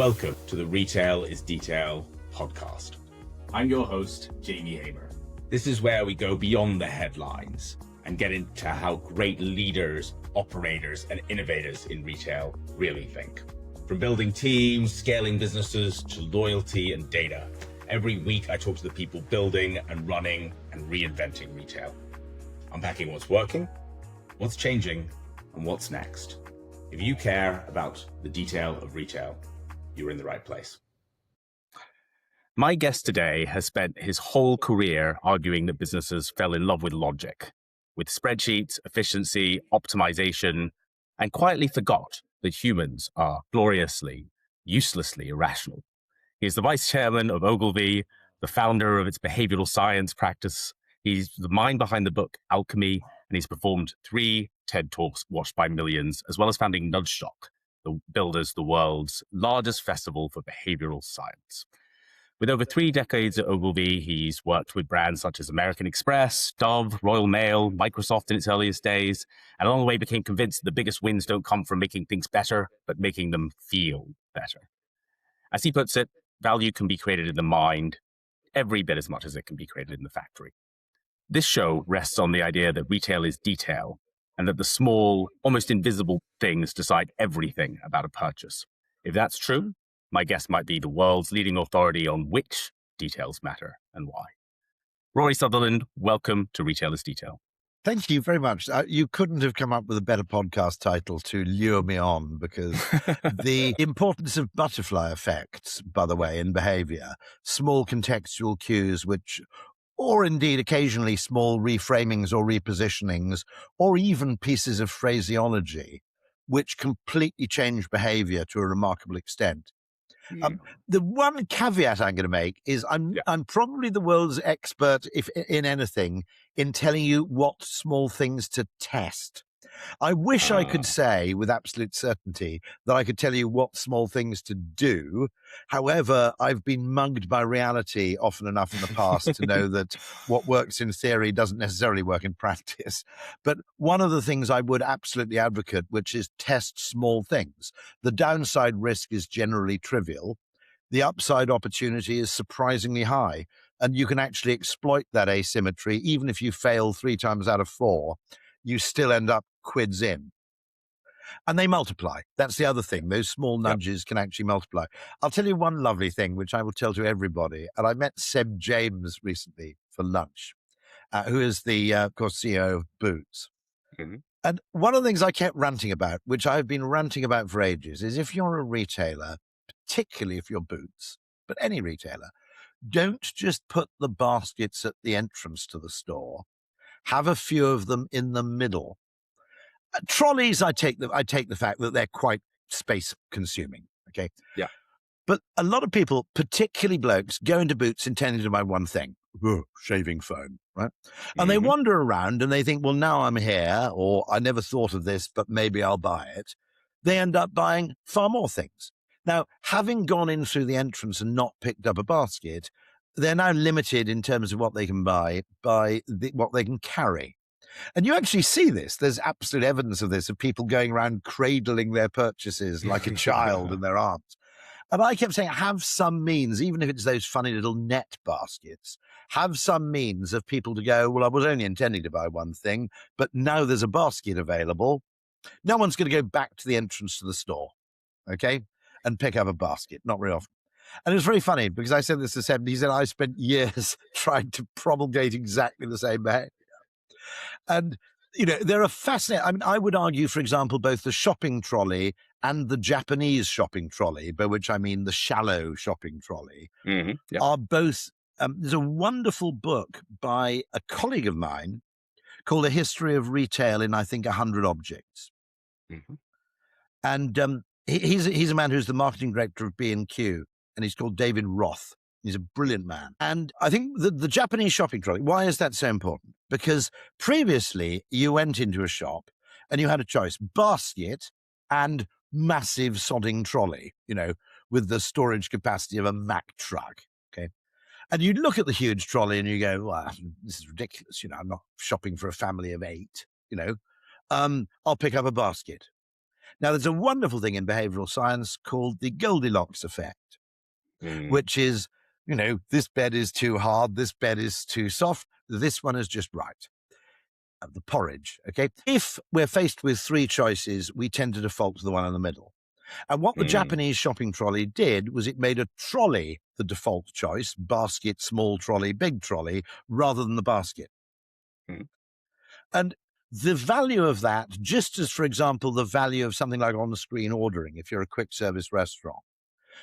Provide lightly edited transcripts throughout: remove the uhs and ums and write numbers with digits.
Welcome to the Retail is Detail podcast. I'm your host, Jamie Hamer. This is where we go beyond the headlines and get into how great leaders, operators, and innovators in retail really think. From building teams, scaling businesses, to loyalty and data. Every week I talk to the people building and running and reinventing retail. Unpacking what's working, what's changing, and what's next. If you care about the detail of retail, you're in the right place. My guest today has spent his whole career arguing that businesses fell in love with logic, with spreadsheets, efficiency, optimization, and quietly forgot that humans are gloriously, uselessly irrational. He is the vice chairman of Ogilvy, the founder of its behavioral science practice. He's the mind behind the book Alchemy, and he's performed 3 TED Talks watched by millions, as well as founding Nudgeshock, the builders, the world's largest festival for behavioral science. With over 3 decades at Ogilvy, he's worked with brands such as American Express, Dove, Royal Mail, Microsoft in its earliest days, and along the way became convinced that the biggest wins don't come from making things better, but making them feel better. As he puts it, value can be created in the mind every bit as much as it can be created in the factory. This show rests on the idea that retail is detail, and that the small, almost invisible things decide everything about a purchase. If that's true, my guest might be the world's leading authority on which details matter and why. Rory Sutherland, welcome to Retail is Detail. Thank you very much. You couldn't have come up with a better podcast title to lure me on, because the importance of butterfly effects, by the way, in behavior, small contextual cues or indeed occasionally small reframings or repositionings, or even pieces of phraseology, which completely change behavior to a remarkable extent. The one caveat I'm going to make is I'm probably the world's expert, if in anything, in telling you what small things to test. I wish I could say with absolute certainty that I could tell you what small things to do. However, I've been mugged by reality often enough in the past to know that what works in theory doesn't necessarily work in practice. But one of the things I would absolutely advocate, which is test small things. The downside risk is generally trivial. The upside opportunity is surprisingly high. And you can actually exploit that asymmetry. Even if you fail 3 times out of 4, you still end up quids in. And they multiply. That's the other thing. Those small nudges can actually multiply. I'll tell you one lovely thing, which I will tell to everybody. And I met Seb James recently for lunch, who is the, of course, CEO of Boots. Mm-hmm. And one of the things I kept ranting about, which I've been ranting about for ages, is if you're a retailer, particularly if you're Boots, but any retailer, don't just put the baskets at the entrance to the store. Have a few of them in the middle. Trolleys, I take the fact that they're quite space consuming. Okay. Yeah. But a lot of people, particularly blokes, go into Boots intending to buy one thing, shaving foam, right? And they wander around and they think, well, now I'm here, or I never thought of this, but maybe I'll buy it. They end up buying far more things. Now, having gone in through the entrance and not picked up a basket, they're now limited in terms of what they can buy by what they can carry. And you actually see this. There's absolute evidence of this, of people going around cradling their purchases like a child in their arms. And I kept saying, have some means, even if it's those funny little net baskets, have some means of people to go, well, I was only intending to buy one thing, but now there's a basket available. No one's going to go back to the entrance to the store, okay, and pick up a basket. Not very often. And it was very funny because I said this to Seb, and he said, I spent years trying to promulgate exactly the same behavior. And, there are fascinating, I would argue, for example, both the shopping trolley and the Japanese shopping trolley, by which I mean the shallow shopping trolley, are both, there's a wonderful book by a colleague of mine called A History of Retail in, I think, 100 Objects. And he's a man who's the marketing director of B&Q. And he's called David Roth. He's a brilliant man. And I think the Japanese shopping trolley, why is that so important? Because previously you went into a shop and you had a choice, basket and massive sodding trolley, with the storage capacity of a Mack truck, okay? And you look at the huge trolley and you go, well, this is ridiculous. I'm not shopping for a family of 8, I'll pick up a basket. Now, there's a wonderful thing in behavioral science called the Goldilocks effect, which is, this bed is too hard, this bed is too soft, this one is just right. The porridge, okay? If we're faced with three choices, we tend to default to the one in the middle. And what the Japanese shopping trolley did was it made a trolley the default choice, basket, small trolley, big trolley, rather than the basket. And the value of that, just as, for example, the value of something like on-screen ordering, if you're a quick service restaurant,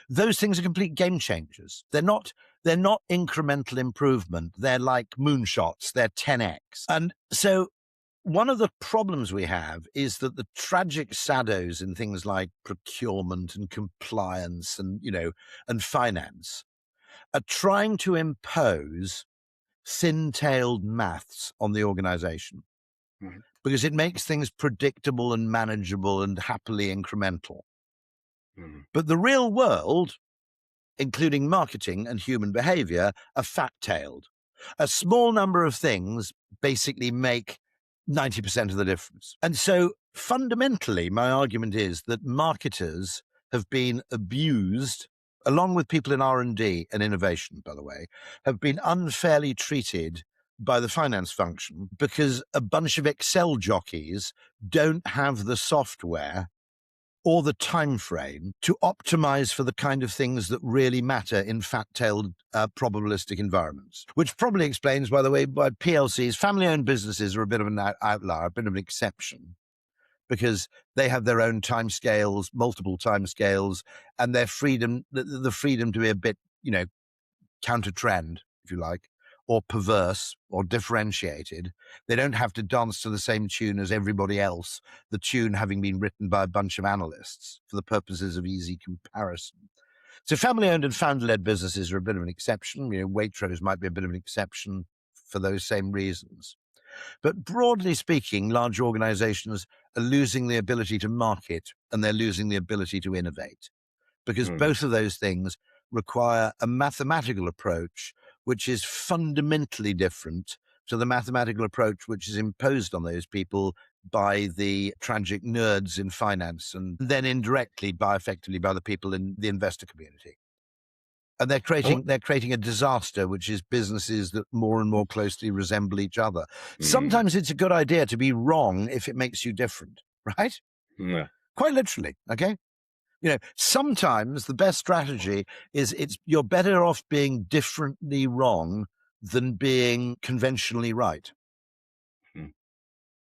those things are complete game changers. They're not incremental improvement. They're like moonshots. They're 10x. And so one of the problems we have is that the tragic shadows in things like procurement and compliance and, and finance are trying to impose thin-tailed maths on the organization because it makes things predictable and manageable and happily incremental. But the real world, including marketing and human behavior, are fat-tailed. A small number of things basically make 90% of the difference. And so fundamentally, my argument is that marketers have been abused, along with people in R&D and innovation, by the way, have been unfairly treated by the finance function because a bunch of Excel jockeys don't have the software or the time frame to optimize for the kind of things that really matter in fat-tailed probabilistic environments, which probably explains, by the way, why PLCs, family-owned businesses, are a bit of an outlier, a bit of an exception, because they have their own timescales, multiple timescales, and their freedom, the freedom to be a bit, counter-trend, if you like, or perverse or differentiated. They don't have to dance to the same tune as everybody else, the tune having been written by a bunch of analysts for the purposes of easy comparison. So family-owned and founder-led businesses are a bit of an exception. Waitrose might be a bit of an exception for those same reasons. But broadly speaking, large organizations are losing the ability to market and they're losing the ability to innovate, because both of those things require a mathematical approach which is fundamentally different to the mathematical approach which is imposed on those people by the tragic nerds in finance, and then indirectly effectively by the people in the investor community. And they're creating a disaster, which is businesses that more and more closely resemble each other. Sometimes it's a good idea to be wrong if it makes you different, right? Yeah. Quite literally, okay? Sometimes the best strategy is you're better off being differently wrong than being conventionally right.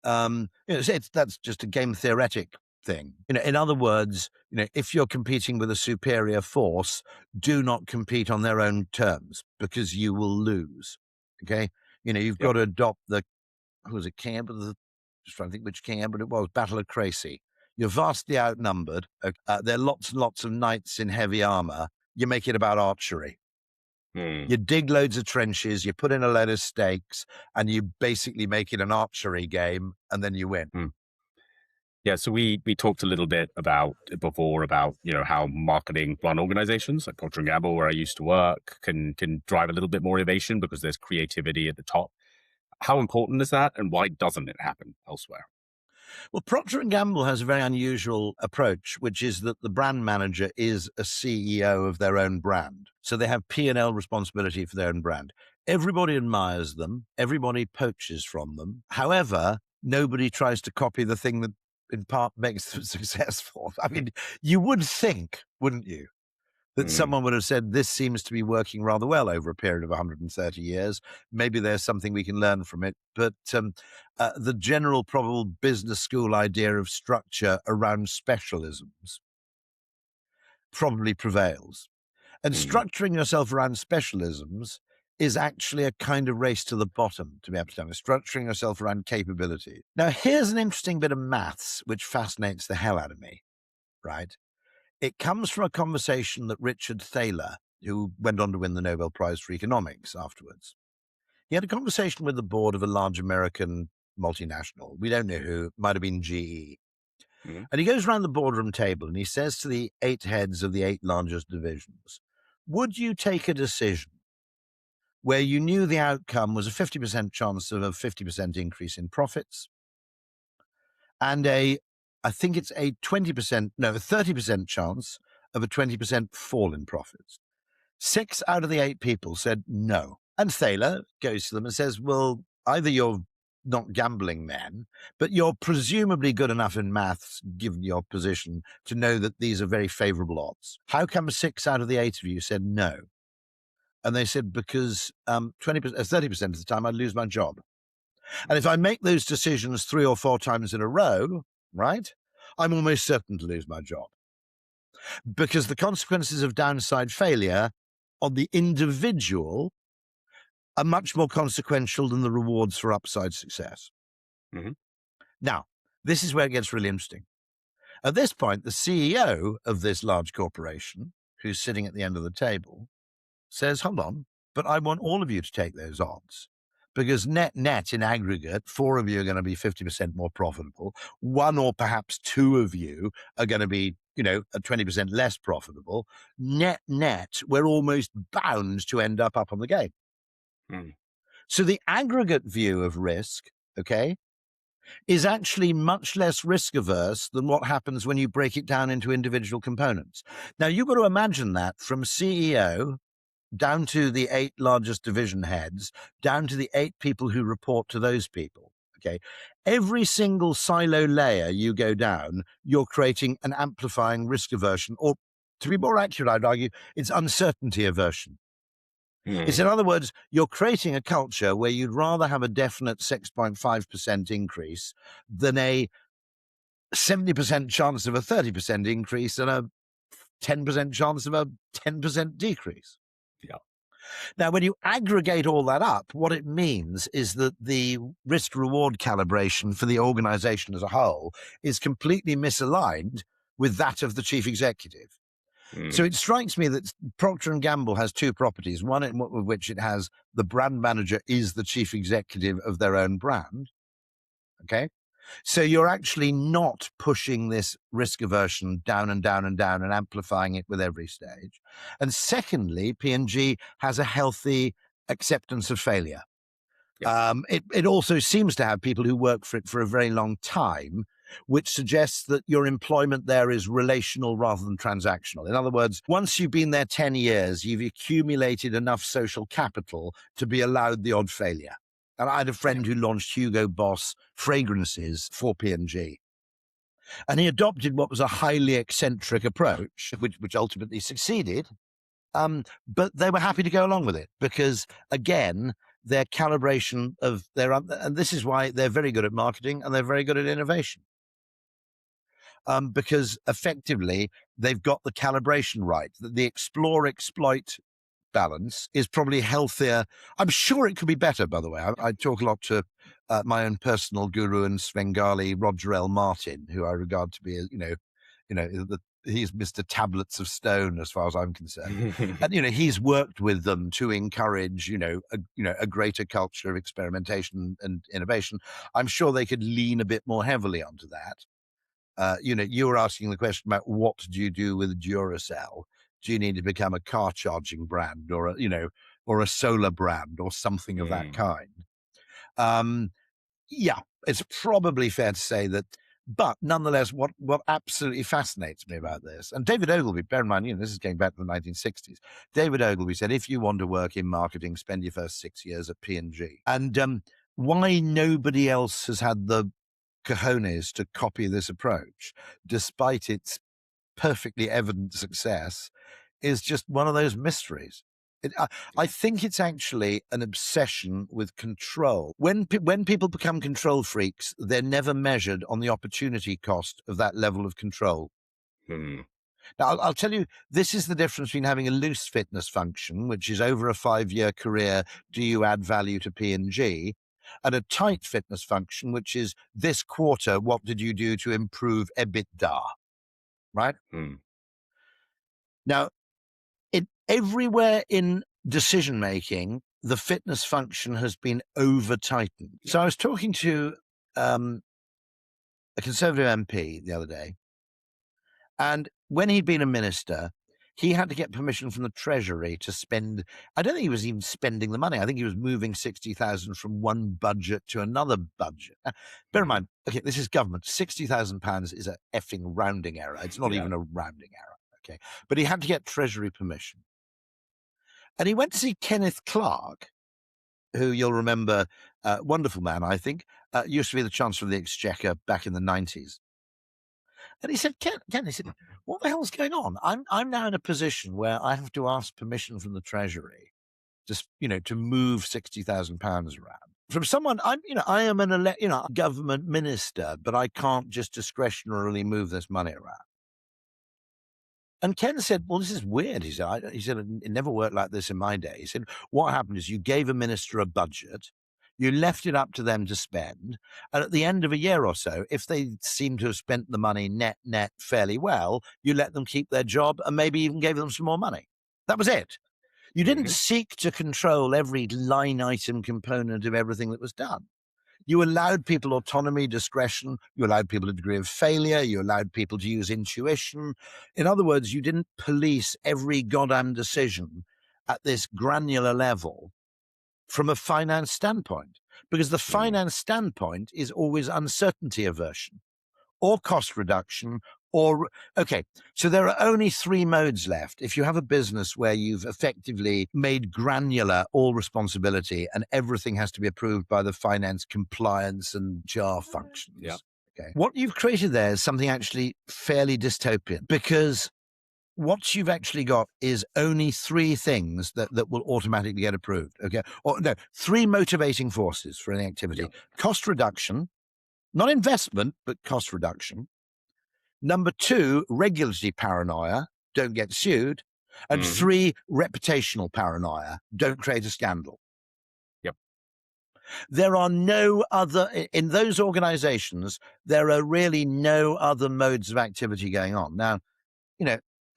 That's just a game theoretic thing. In other words, if you're competing with a superior force, do not compete on their own terms because you will lose. Okay, you've got to adopt who was it, Campbell? Just trying to think which Campbell it was. Battle of Crecy. You're vastly outnumbered. There are lots and lots of knights in heavy armor. You make it about archery. You dig loads of trenches, you put in a load of stakes, and you basically make it an archery game, and then you win. Yeah, so we talked a little bit before about how marketing run organizations like Procter & Gamble, where I used to work, can drive a little bit more innovation because there's creativity at the top. How important is that, and why doesn't it happen elsewhere? Well, Procter & Gamble has a very unusual approach, which is that the brand manager is a CEO of their own brand. So they have P&L responsibility for their own brand. Everybody admires them. Everybody poaches from them. However, nobody tries to copy the thing that in part makes them successful. I mean, you would think, wouldn't you, that someone would have said, this seems to be working rather well over a period of 130 years. Maybe there's something we can learn from it. But the general probable business school idea of structure around specialisms probably prevails. And structuring yourself around specialisms is actually a kind of race to the bottom, to be absolutely honest, structuring yourself around capability. Now, here's an interesting bit of maths which fascinates the hell out of me, right? It comes from a conversation that Richard Thaler, who went on to win the Nobel Prize for Economics afterwards, he had a conversation with the board of a large American multinational. We don't know who, it might have been GE. And he goes around the boardroom table and he says to the 8 heads of the 8 largest divisions, would you take a decision where you knew the outcome was a 50% chance of a 50% increase in profits and a I think it's a 30% chance of a 20% fall in profits. 6 out of the 8 people said no. And Thaler goes to them and says, well, either you're not gambling men, but you're presumably good enough in maths, given your position, to know that these are very favorable odds. How come 6 out of the 8 of you said no? And they said, because 30% of the time I'd lose my job. And if I make those decisions 3 or 4 times in a row, right, I'm almost certain to lose my job. Because the consequences of downside failure on the individual are much more consequential than the rewards for upside success. Mm-hmm. Now, this is where it gets really interesting. At this point, the CEO of this large corporation, who's sitting at the end of the table, says, hold on, but I want all of you to take those odds. Because net in aggregate, 4 of you are going to be 50% more profitable. 1 or perhaps 2 of you are going to be, at 20% less profitable. Net, we're almost bound to end up on the game. Mm. So the aggregate view of risk, okay, is actually much less risk averse than what happens when you break it down into individual components. Now, you've got to imagine that from CEO down to the 8 largest division heads, down to the 8 people who report to those people. Okay, every single silo layer you go down, you're creating an amplifying risk aversion, or to be more accurate, I'd argue, it's uncertainty aversion. It's, in other words, you're creating a culture where you'd rather have a definite 6.5% increase than a 70% chance of a 30% increase and a 10% chance of a 10% decrease. Yeah. Now, when you aggregate all that up, what it means is that the risk-reward calibration for the organization as a whole is completely misaligned with that of the chief executive. So it strikes me that Procter & Gamble has 2 properties, one in which it has the brand manager is the chief executive of their own brand, okay? So you're actually not pushing this risk aversion down and down and down and amplifying it with every stage. And secondly, P&G has a healthy acceptance of failure. Yeah. It also seems to have people who work for it for a very long time, which suggests that your employment there is relational rather than transactional. In other words, once you've been there 10 years, you've accumulated enough social capital to be allowed the odd failure. And I had a friend who launched Hugo Boss fragrances for P&G. And he adopted what was a highly eccentric approach, which ultimately succeeded. But they were happy to go along with it because, again, their calibration of and this is why they're very good at marketing and they're very good at innovation. Because effectively they've got the calibration right. The explore-exploit balance is probably healthier. I'm sure it could be better, by the way. I talk a lot to my own personal guru and Svengali, Roger L. Martin, who I regard to be, he's Mr. Tablets of Stone as far as I'm concerned. And, he's worked with them to encourage, a greater culture of experimentation and innovation. I'm sure they could lean a bit more heavily onto that. You were asking the question about what do you do with Duracell? Do you need to become a car charging brand or a solar brand or something of that kind? Yeah, it's probably fair to say that. But nonetheless, what absolutely fascinates me about this, and David Ogilvy, bear in mind, this is going back to the 1960s. David Ogilvy said, if you want to work in marketing, spend your first 6 years at P&G. And why nobody else has had the cojones to copy this approach, despite its perfectly evident success, is just one of those mysteries. I think it's actually an obsession with control. When people become control freaks, they're never measured on the opportunity cost of that level of control. Now, I'll tell you, this is the difference between having a loose fitness function, which is over a 5-year career, do you add value to P&G, and a tight fitness function, which is this quarter, what did you do to improve EBITDA, right? Now, everywhere in decision-making, the fitness function has been over-tightened. So I was talking to a Conservative MP the other day, and when he'd been a minister, he had to get permission from the Treasury to spend. I don't think he was even spending the money. I think he was moving 60,000 from one budget to another budget. Bear in mind, okay, this is government. £60,000 is a effing rounding error. It's not even a rounding error. Okay, but he had to get Treasury permission, and he went to see Kenneth Clarke, who you'll remember, wonderful man, I think, used to be the Chancellor of the Exchequer back in the 90s. And he said, Ken, he said, what the hell's going on? I'm now in a position where I have to ask permission from the Treasury, just, to move £60,000 around. From someone, I am a government minister, but I can't just discretionarily move this money around. And Ken said, well, this is weird. He said, it never worked like this in my day. He said, what happened is you gave a minister a budget, you left it up to them to spend, and at the end of a year or so, if they seem to have spent the money net fairly well, you let them keep their job and maybe even gave them some more money. That was it. You didn't seek to control every line item component of everything that was done. You allowed people autonomy, discretion. You allowed people a degree of failure. You allowed people to use intuition. In other words, you didn't police every goddamn decision at this granular level from a finance standpoint, because the finance standpoint is always uncertainty aversion or cost reduction so there are only three modes left. If you have a business where you've effectively made granular all responsibility and everything has to be approved by the finance compliance and JAR functions. Yeah. Okay. What you've created there is something actually fairly dystopian, because what you've actually got is only three things that will automatically get approved. Okay. Or no, three motivating forces for any activity. Yeah. Cost reduction, not investment, but cost reduction. Number two, regulatory paranoia, don't get sued. And three, reputational paranoia, don't create a scandal. Yep. There are no other, in those organizations, there are really no other modes of activity going on. Now,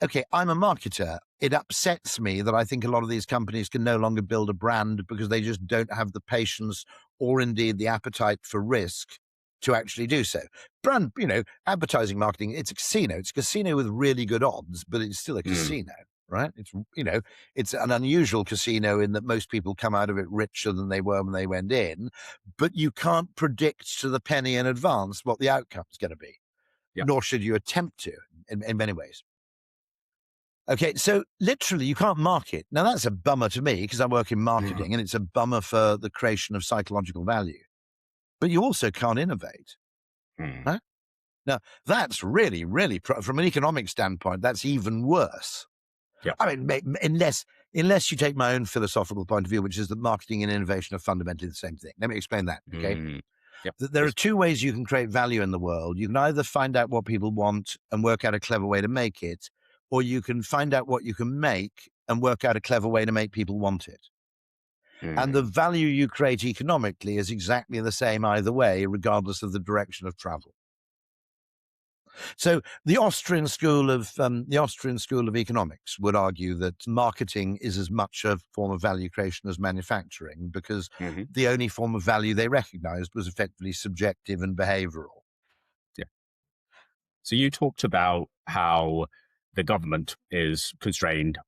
okay, I'm a marketer. It upsets me that I think a lot of these companies can no longer build a brand because they just don't have the patience or indeed the appetite for risk to actually do so. Brand, advertising marketing, it's a casino. It's a casino with really good odds, but it's still a casino, right? It's, it's an unusual casino in that most people come out of it richer than they were when they went in, but you can't predict to the penny in advance what the outcome's going to be, nor should you attempt to in many ways. Okay, so literally you can't market. Now that's a bummer to me because I work in marketing and it's a bummer for the creation of psychological value. But you also can't innovate. Right? Now, that's really, really, from an economic standpoint, that's even worse. Yep. I mean, unless you take my own philosophical point of view, which is that marketing and innovation are fundamentally the same thing. Let me explain that, okay? Yep. There are two ways you can create value in the world. You can either find out what people want and work out a clever way to make it, or you can find out what you can make and work out a clever way to make people want it. And the value you create economically is exactly the same either way, regardless of the direction of travel. So the Austrian school of economics would argue that marketing is as much a form of value creation as manufacturing, because the only form of value they recognized was effectively subjective and behavioral. Yeah. So you talked about how the government is constrained,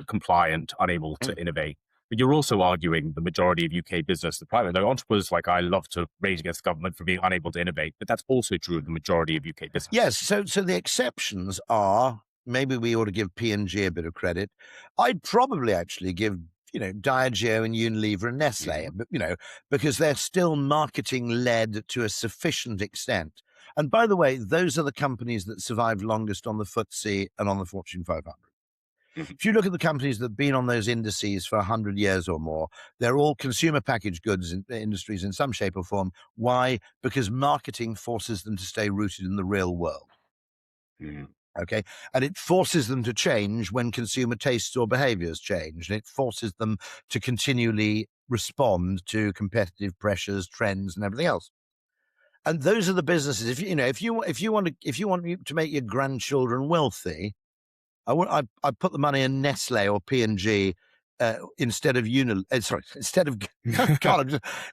compliant, unable to innovate. But you're also arguing the majority of UK business, the private entrepreneurs, like I love to rage against government for being unable to innovate, but that's also true of the majority of UK business. Yes, so the exceptions are, maybe we ought to give P&G a bit of credit. I'd probably actually give, Diageo and Unilever and Nestle, because they're still marketing-led to a sufficient extent. And by the way, those are the companies that survived longest on the FTSE and on the Fortune 500. If you look at the companies that have been on those indices for 100 years or more, they're all consumer packaged goods industries in some shape or form. Why? Because marketing forces them to stay rooted in the real world. Okay. And it forces them to change when consumer tastes or behaviors change. And it forces them to continually respond to competitive pressures, trends, and everything else. And those are the businesses. If you want to make your grandchildren wealthy, I put the money in Nestle or P&G instead of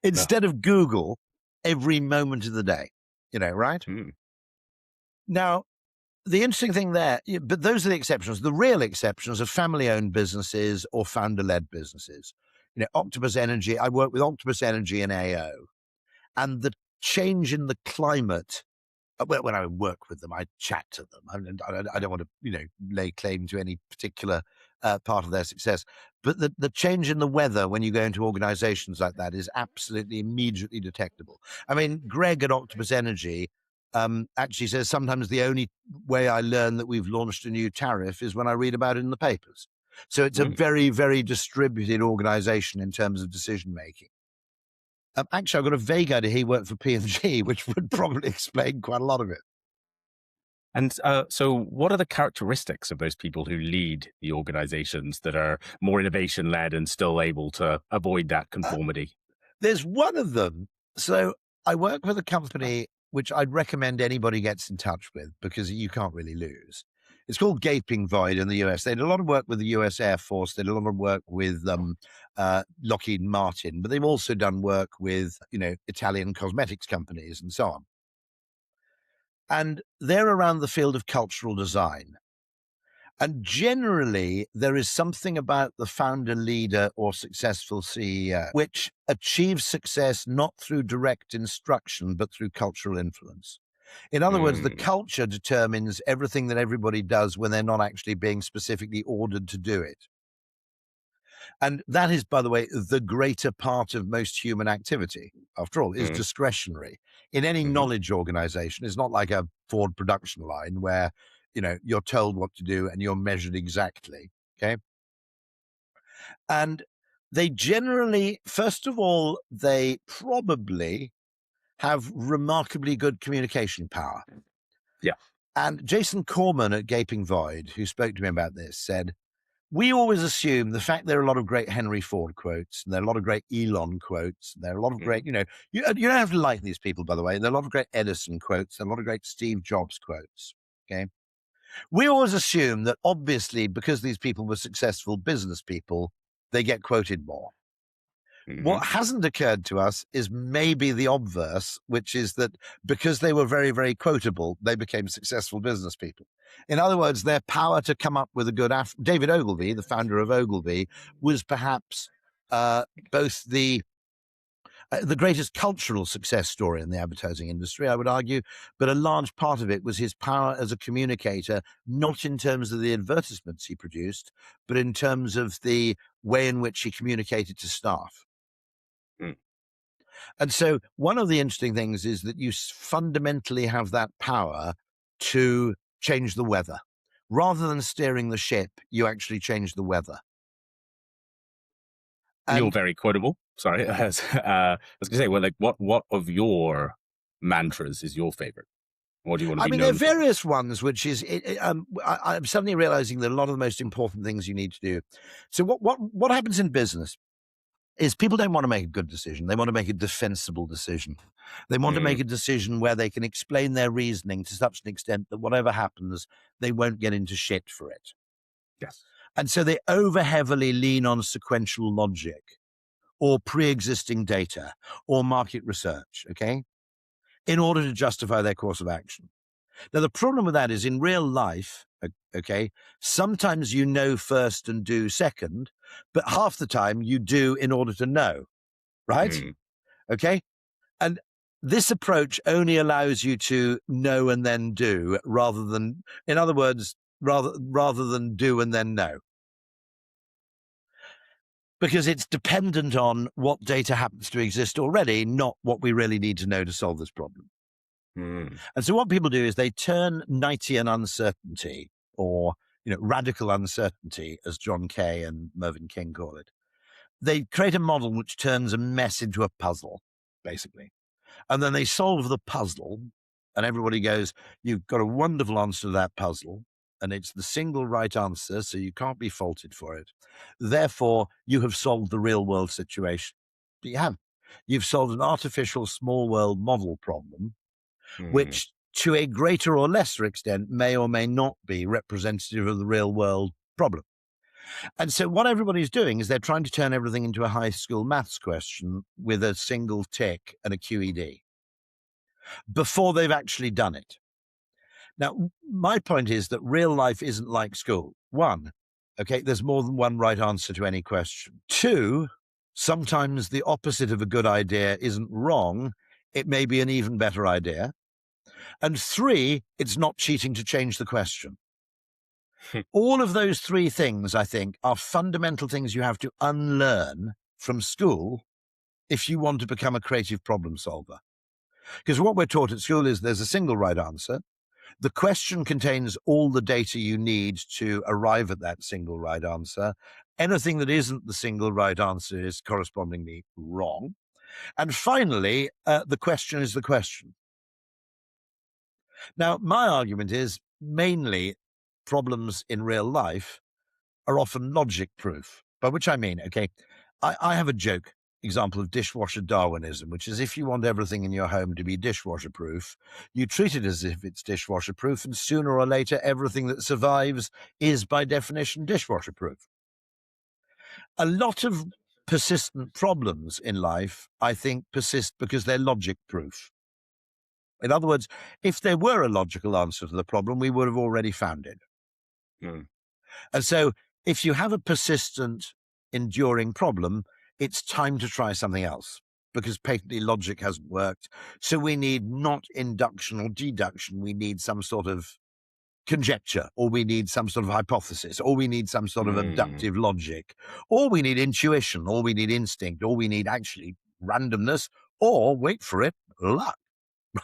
instead of Google every moment of the day. Right? Now, the interesting thing there, but those are the exceptions. The real exceptions are family-owned businesses or founder-led businesses. Octopus Energy, I work with Octopus Energy and AO, and the change in the climate, when I work with them, I chat to them. I don't want to, lay claim to any particular part of their success, but the change in the weather when you go into organizations like that is absolutely immediately detectable. I mean, Greg at Octopus Energy actually says sometimes the only way I learn that we've launched a new tariff is when I read about it in the papers. So it's a very, very distributed organization in terms of decision making. Actually, I've got a vague idea he worked for P&G, which would probably explain quite a lot of it. And so what are the characteristics of those people who lead the organizations that are more innovation-led and still able to avoid that conformity? There's one of them. So I work with a company which I'd recommend anybody gets in touch with because you can't really lose. It's called Gaping Void in the US. They did a lot of work with the US Air Force. They did a lot of work with Lockheed Martin, but they've also done work with, Italian cosmetics companies and so on. And they're around the field of cultural design. And generally, there is something about the founder, leader, or successful CEO which achieves success not through direct instruction, but through cultural influence. In other words, the culture determines everything that everybody does when they're not actually being specifically ordered to do it. And that is, by the way, the greater part of most human activity, after all, is discretionary. In any knowledge organization, it's not like a Ford production line where, you're told what to do and you're measured exactly, okay? And they generally, first of all, they probably have remarkably good communication power. Yeah. And Jason Corman at Gaping Void, who spoke to me about this, said, we always assume the fact there are a lot of great Henry Ford quotes, and there are a lot of great Elon quotes, and there are a lot of great, you don't have to like these people, by the way. There are a lot of great Edison quotes, and a lot of great Steve Jobs quotes, okay? We always assume that obviously because these people were successful business people, they get quoted more. What hasn't occurred to us is maybe the obverse, which is that because they were very, very quotable, they became successful business people. In other words, their power to come up with a good David Ogilvy, the founder of Ogilvy, was perhaps both the greatest cultural success story in the advertising industry, I would argue, but a large part of it was his power as a communicator, not in terms of the advertisements he produced, but in terms of the way in which he communicated to staff. And so one of the interesting things is that you fundamentally have that power to change the weather. Rather than steering the ship, you actually change the weather. And you're very quotable. Sorry. I was going to say, well, what of your mantras is your favorite? What do you want to be known there are for? various ones, which is, I'm suddenly realizing that a lot of the most important things you need to do. So what happens in business is people don't want to make a good decision. They want to make a defensible decision. They want to make a decision where they can explain their reasoning to such an extent that whatever happens, they won't get into shit for it. Yes. And so they over heavily lean on sequential logic or pre-existing data or market research, okay, in order to justify their course of action. Now, the problem with that is in real life, okay, sometimes you know first and do second, but half the time you do in order to know, right? Okay? And this approach only allows you to know and then do rather than, in other words, rather than do and then know. Because it's dependent on what data happens to exist already, not what we really need to know to solve this problem. And so what people do is they turn Knightian uncertainty, or radical uncertainty, as John Kay and Mervyn King call it. They create a model which turns a mess into a puzzle, basically. And then they solve the puzzle, and everybody goes, you've got a wonderful answer to that puzzle, and it's the single right answer, so you can't be faulted for it. Therefore, you have solved the real-world situation. But you haven't. You've solved an artificial small-world model problem, which to a greater or lesser extent may or may not be representative of the real world problem. And so what everybody's doing is they're trying to turn everything into a high school maths question with a single tick and a QED before they've actually done it. Now, my point is that real life isn't like school. One, okay, there's more than one right answer to any question. Two, sometimes the opposite of a good idea isn't wrong. It may be an even better idea. And three, it's not cheating to change the question. All of those three things, I think, are fundamental things you have to unlearn from school if you want to become a creative problem solver. Because what we're taught at school is there's a single right answer. The question contains all the data you need to arrive at that single right answer. Anything that isn't the single right answer is correspondingly wrong. And finally, the question is the question. Now, my argument is mainly problems in real life are often logic proof, by which I mean, okay, I have a joke example of dishwasher Darwinism, which is if you want everything in your home to be dishwasher proof, you treat it as if it's dishwasher proof, and sooner or later, everything that survives is by definition dishwasher proof. A lot of persistent problems in life, I think, persist because they're logic proof. In other words, if there were a logical answer to the problem, we would have already found it. And so if you have a persistent, enduring problem, it's time to try something else because patently logic hasn't worked. So we need not induction or deduction. We need some sort of conjecture, or we need some sort of hypothesis, or we need some sort of abductive logic, or we need intuition, or we need instinct, or we need actually randomness, or wait for it, luck.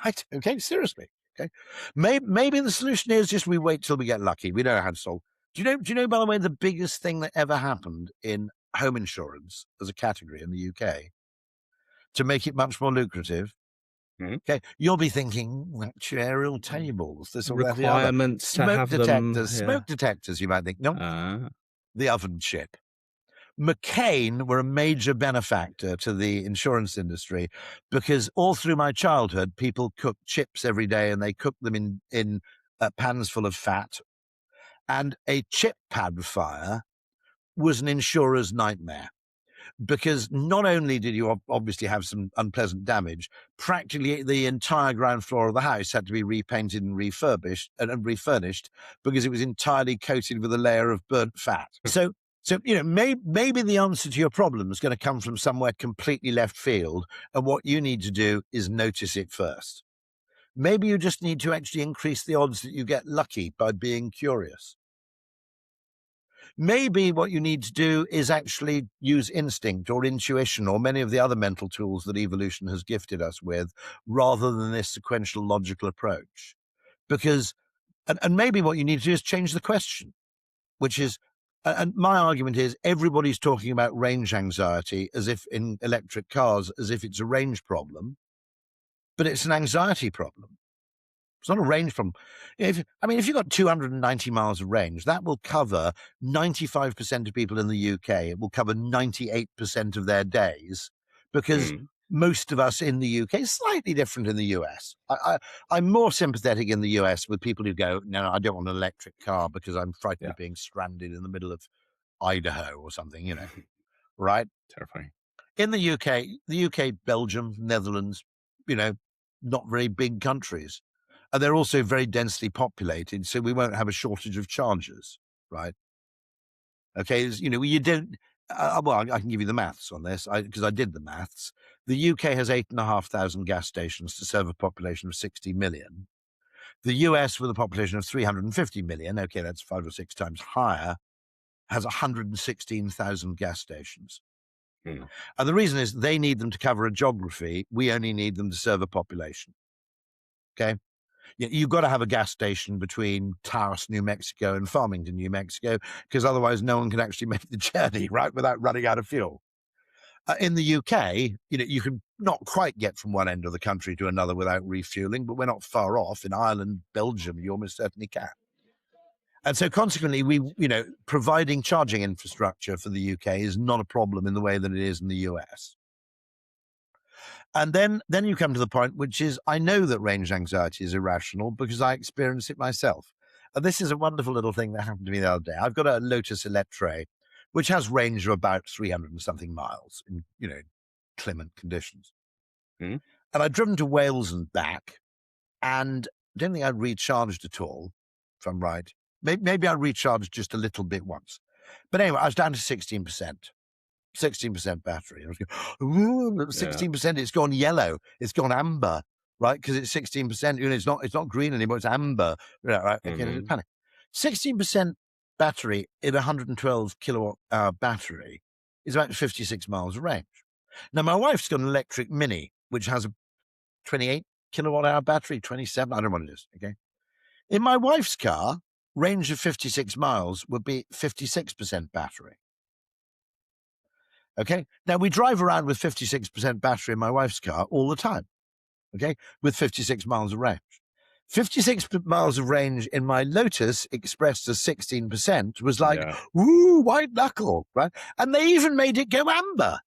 Right? Okay, seriously. Okay, maybe the solution is just we wait till we get lucky. We don't know how to solve. Do you know, by the way, the biggest thing that ever happened in home insurance as a category in the UK to make it much more lucrative? Okay, you'll be thinking actuarial tables, this or that, the other. Requirements to have them. Smoke detectors, you might think. No, the oven chip. McCain were a major benefactor to the insurance industry because all through my childhood, people cooked chips every day and they cooked them in pans full of fat. And a chip pad fire was an insurer's nightmare because not only did you obviously have some unpleasant damage, practically the entire ground floor of the house had to be repainted and refurnished because it was entirely coated with a layer of burnt fat. So maybe the answer to your problem is going to come from somewhere completely left field, and what you need to do is notice it first. Maybe you just need to actually increase the odds that you get lucky by being curious. Maybe what you need to do is actually use instinct or intuition or many of the other mental tools that evolution has gifted us with, rather than this sequential logical approach. Because, and maybe what you need to do is change the question, which is, and my argument is everybody's talking about range anxiety as if in electric cars, as if it's a range problem, but it's an anxiety problem. It's not a range problem. If you've got 290 miles of range, that will cover 95% of people in the UK. It will cover 98% of their days because most of us in the UK is slightly different in the US. I'm more sympathetic in the US with people who go, no, I don't want an electric car because I'm frightened of being stranded in the middle of Idaho or something, right? Terrifying. In the UK, Belgium, Netherlands, not very big countries. And they're also very densely populated, so we won't have a shortage of chargers, right? Okay, you don't. Well, I can give you the maths on this because I did the maths. The UK has 8,500 gas stations to serve a population of 60 million. The US, with a population of 350 million, okay, that's 5 or 6 times higher, has 116,000 gas stations. And the reason is they need them to cover a geography. We only need them to serve a population. Okay? You've got to have a gas station between Taos, New Mexico and Farmington, New Mexico, because otherwise no one can actually make the journey, right, without running out of fuel. In the UK, you can not quite get from one end of the country to another without refueling, but we're not far off. In Ireland, Belgium, you almost certainly can. And so consequently, providing charging infrastructure for the UK is not a problem in the way that it is in the US. And then you come to the point, which is, I know that range anxiety is irrational because I experience it myself. And this is a wonderful little thing that happened to me the other day. I've got a Lotus Electre, which has range of about 300 and something miles in, clement conditions. And I'd driven to Wales and back, and I don't think I recharged at all, if I'm right. Maybe I recharged just a little bit once. But anyway, I was down to 16%. 16% battery. I was going, ooh, 16%, it's gone yellow. It's gone amber, right? Because it's 16%. It's not green anymore, it's amber. Right? Okay, there's a panic. 16% battery in a 112 kilowatt hour battery is about 56 miles of range. Now, my wife's got an electric Mini, which has a 28 kilowatt hour battery, 27, I don't know what it is, okay? In my wife's car, range of 56 miles would be 56% battery. Okay, now we drive around with 56% battery in my wife's car all the time, okay, with 56 miles of range. 56 miles of range in my Lotus expressed as 16% was like, ooh, white knuckle, right? And they even made it go amber.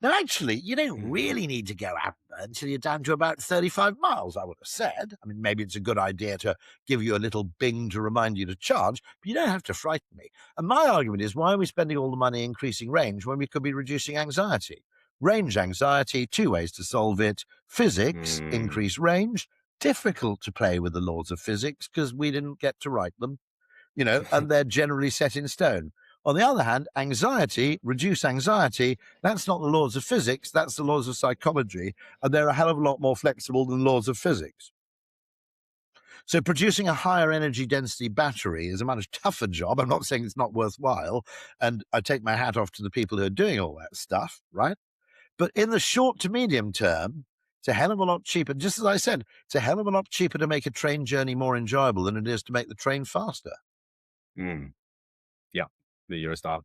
Now, actually, you don't really need to go amber until you're down to about 35 miles, I would have said. I mean, maybe it's a good idea to give you a little bing to remind you to charge, but you don't have to frighten me. And my argument is, why are we spending all the money increasing range when we could be reducing anxiety? Range anxiety, 2 ways to solve it. Physics, increase range. Difficult to play with the laws of physics because we didn't get to write them, and they're generally set in stone. On the other hand, anxiety, reduce anxiety, that's not the laws of physics, that's the laws of psychology, and they're a hell of a lot more flexible than laws of physics. So producing a higher energy density battery is a much tougher job. I'm not saying it's not worthwhile, and I take my hat off to the people who are doing all that stuff, right? But in the short to medium term, it's a hell of a lot cheaper. Just as I said, it's a hell of a lot cheaper to make a train journey more enjoyable than it is to make the train faster. Yeah, the Eurostar.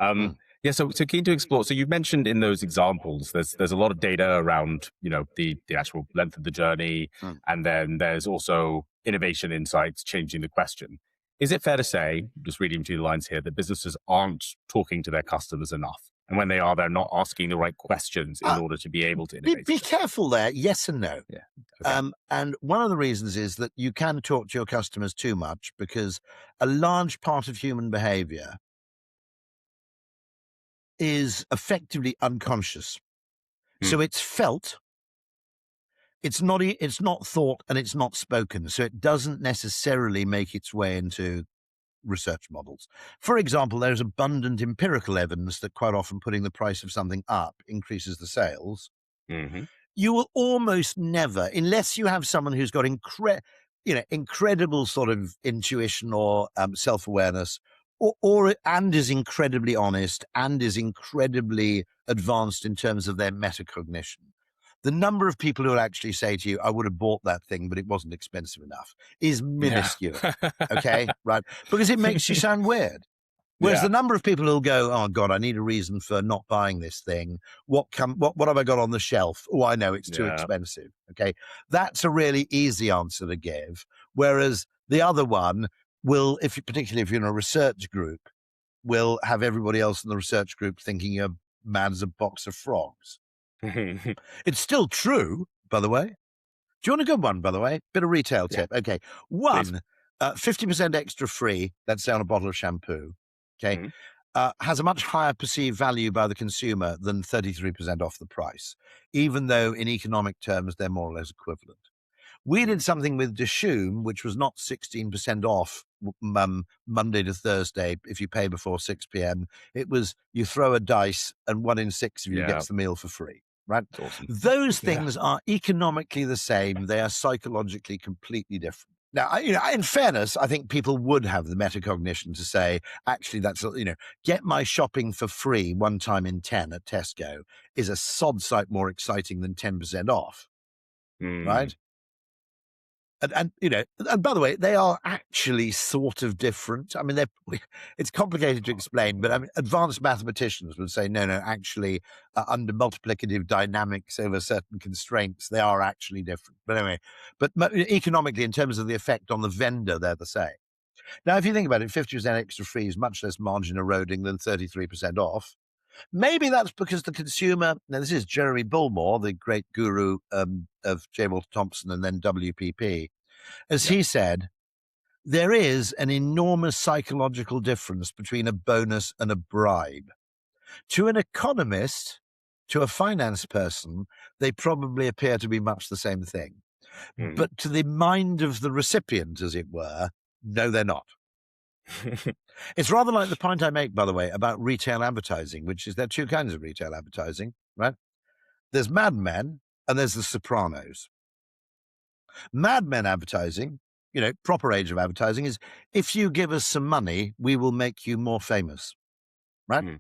Yeah, so keen to explore. So you've mentioned in those examples, there's a lot of data around, the actual length of the journey, and then there's also innovation insights changing the question. Is it fair to say, just reading between the lines here, that businesses aren't talking to their customers enough? And when they are, they're not asking the right questions in order to be able to innovate. Be careful there, yes and no. Yeah. Okay. And one of the reasons is that you can talk to your customers too much because a large part of human behavior is effectively unconscious. So it's felt, it's not thought, and it's not spoken. So it doesn't necessarily make its way into research models. For example, there's abundant empirical evidence that quite often putting the price of something up increases the sales. You will almost never, unless you have someone who's got incredible sort of intuition or self-awareness, and is incredibly honest and is incredibly advanced in terms of their metacognition. The number of people who will actually say to you, I would have bought that thing, but it wasn't expensive enough, is minuscule. Okay, right? Because it makes you sound weird. Whereas the number of people who'll go, oh God, I need a reason for not buying this thing. What have I got on the shelf? Oh, I know it's too expensive. Okay, that's a really easy answer to give. Whereas the other one will, particularly if you're in a research group, will have everybody else in the research group thinking you're mad as a box of frogs. It's still true, by the way. Do you want a good one, by the way? Bit of retail tip. Okay. 50% extra free, let's say on a bottle of shampoo, okay, has a much higher perceived value by the consumer than 33% off the price, even though in economic terms they're more or less equivalent. We did something with Dishoom, which was not 16% off Monday to Thursday if you pay before 6 p.m. It was you throw a dice and 1 in 6 of you gets the meal for free. Right? Awesome. Those things are economically the same. They are psychologically completely different. Now, in fairness, I think people would have the metacognition to say, actually, that's, get my shopping for free 1 time in 10 at Tesco is a sod sight more exciting than 10% off. Right? And by the way, they are actually sort of different. I mean, it's complicated to explain, but I mean, advanced mathematicians would say, no, actually, under multiplicative dynamics over certain constraints, they are actually different. But anyway, economically, in terms of the effect on the vendor, they're the same. Now, if you think about it, 50% extra free is much less margin eroding than 33% off. Maybe that's because the consumer, now this is Jeremy Bullmore, the great guru of J. Walter Thompson and then WPP, as he said, there is an enormous psychological difference between a bonus and a bribe. To an economist, to a finance person, they probably appear to be much the same thing. But to the mind of the recipient, as it were, no, they're not. It's rather like the point I make, by the way, about retail advertising, which is there are two kinds of retail advertising, right? There's Mad Men and there's the Sopranos. Mad Men advertising, proper age of advertising is, if you give us some money, we will make you more famous, right?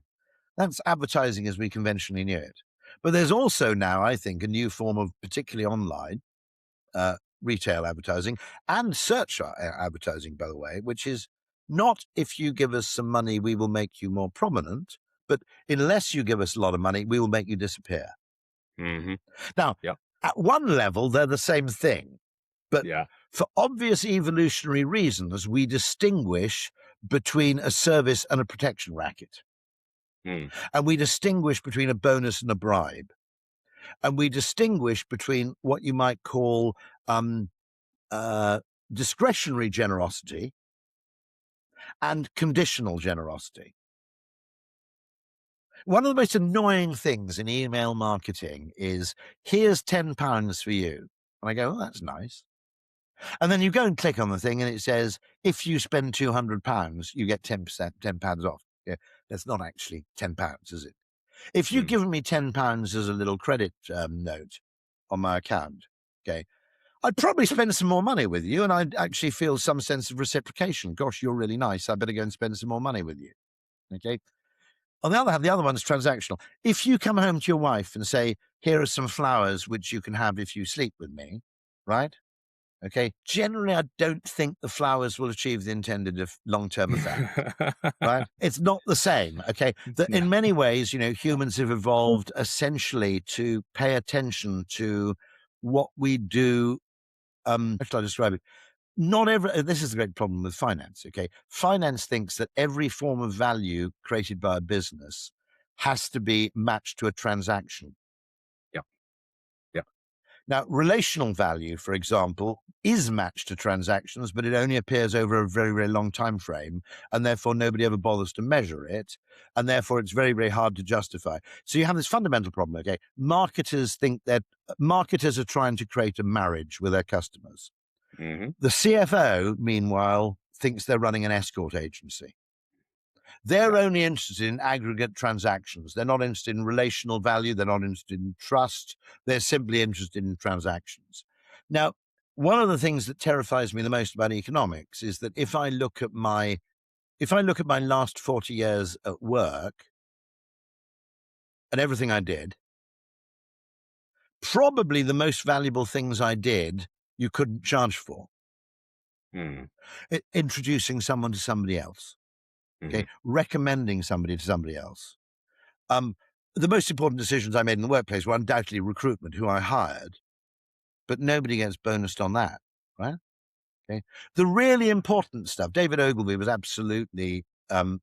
That's advertising as we conventionally knew it. But there's also now, I think, a new form of particularly online retail advertising and search advertising, by the way, which is not, if you give us some money, we will make you more prominent, but unless you give us a lot of money, we will make you disappear. Now, at one level, they're the same thing. But for obvious evolutionary reasons, we distinguish between a service and a protection racket. And we distinguish between a bonus and a bribe. And we distinguish between what you might call discretionary generosity and conditional generosity. One of the most annoying things in email marketing is, here's £10 for you. And I go, oh, that's nice. And then you go and click on the thing and it says, if you spend £200, you get £10 off. Yeah, that's not actually £10, is it? If you've given me £10 as a little credit note on my account, okay, I'd probably spend some more money with you and I'd actually feel some sense of reciprocation. Gosh, you're really nice. I better go and spend some more money with you. Okay. On the other hand, the other one's transactional. If you come home to your wife and say, here are some flowers which you can have if you sleep with me, right? Okay. Generally, I don't think the flowers will achieve the intended long-term effect, right? It's not the same. Okay. That in many ways, humans have evolved essentially to pay attention to what we do. How should I describe it? This is the great problem with finance. Okay. Finance thinks that every form of value created by a business has to be matched to a transaction. Now, relational value, for example, is matched to transactions, but it only appears over a very, very long time frame, and therefore nobody ever bothers to measure it, and therefore it's very, very hard to justify. So you have this fundamental problem, okay? Marketers are trying to create a marriage with their customers. The CFO, meanwhile, thinks they're running an escort agency. They're only interested in aggregate transactions. They're not interested in relational value. They're not interested in trust. They're simply interested in transactions. Now, one of the things that terrifies me the most about economics is that if I look at my last 40 years at work and everything I did, probably the most valuable things I did, you couldn't charge for. Introducing someone to somebody else. Okay, recommending somebody to somebody else. The most important decisions I made in the workplace were undoubtedly recruitment, who I hired, but nobody gets bonused on that, right? Okay, the really important stuff. David Ogilvy was absolutely bang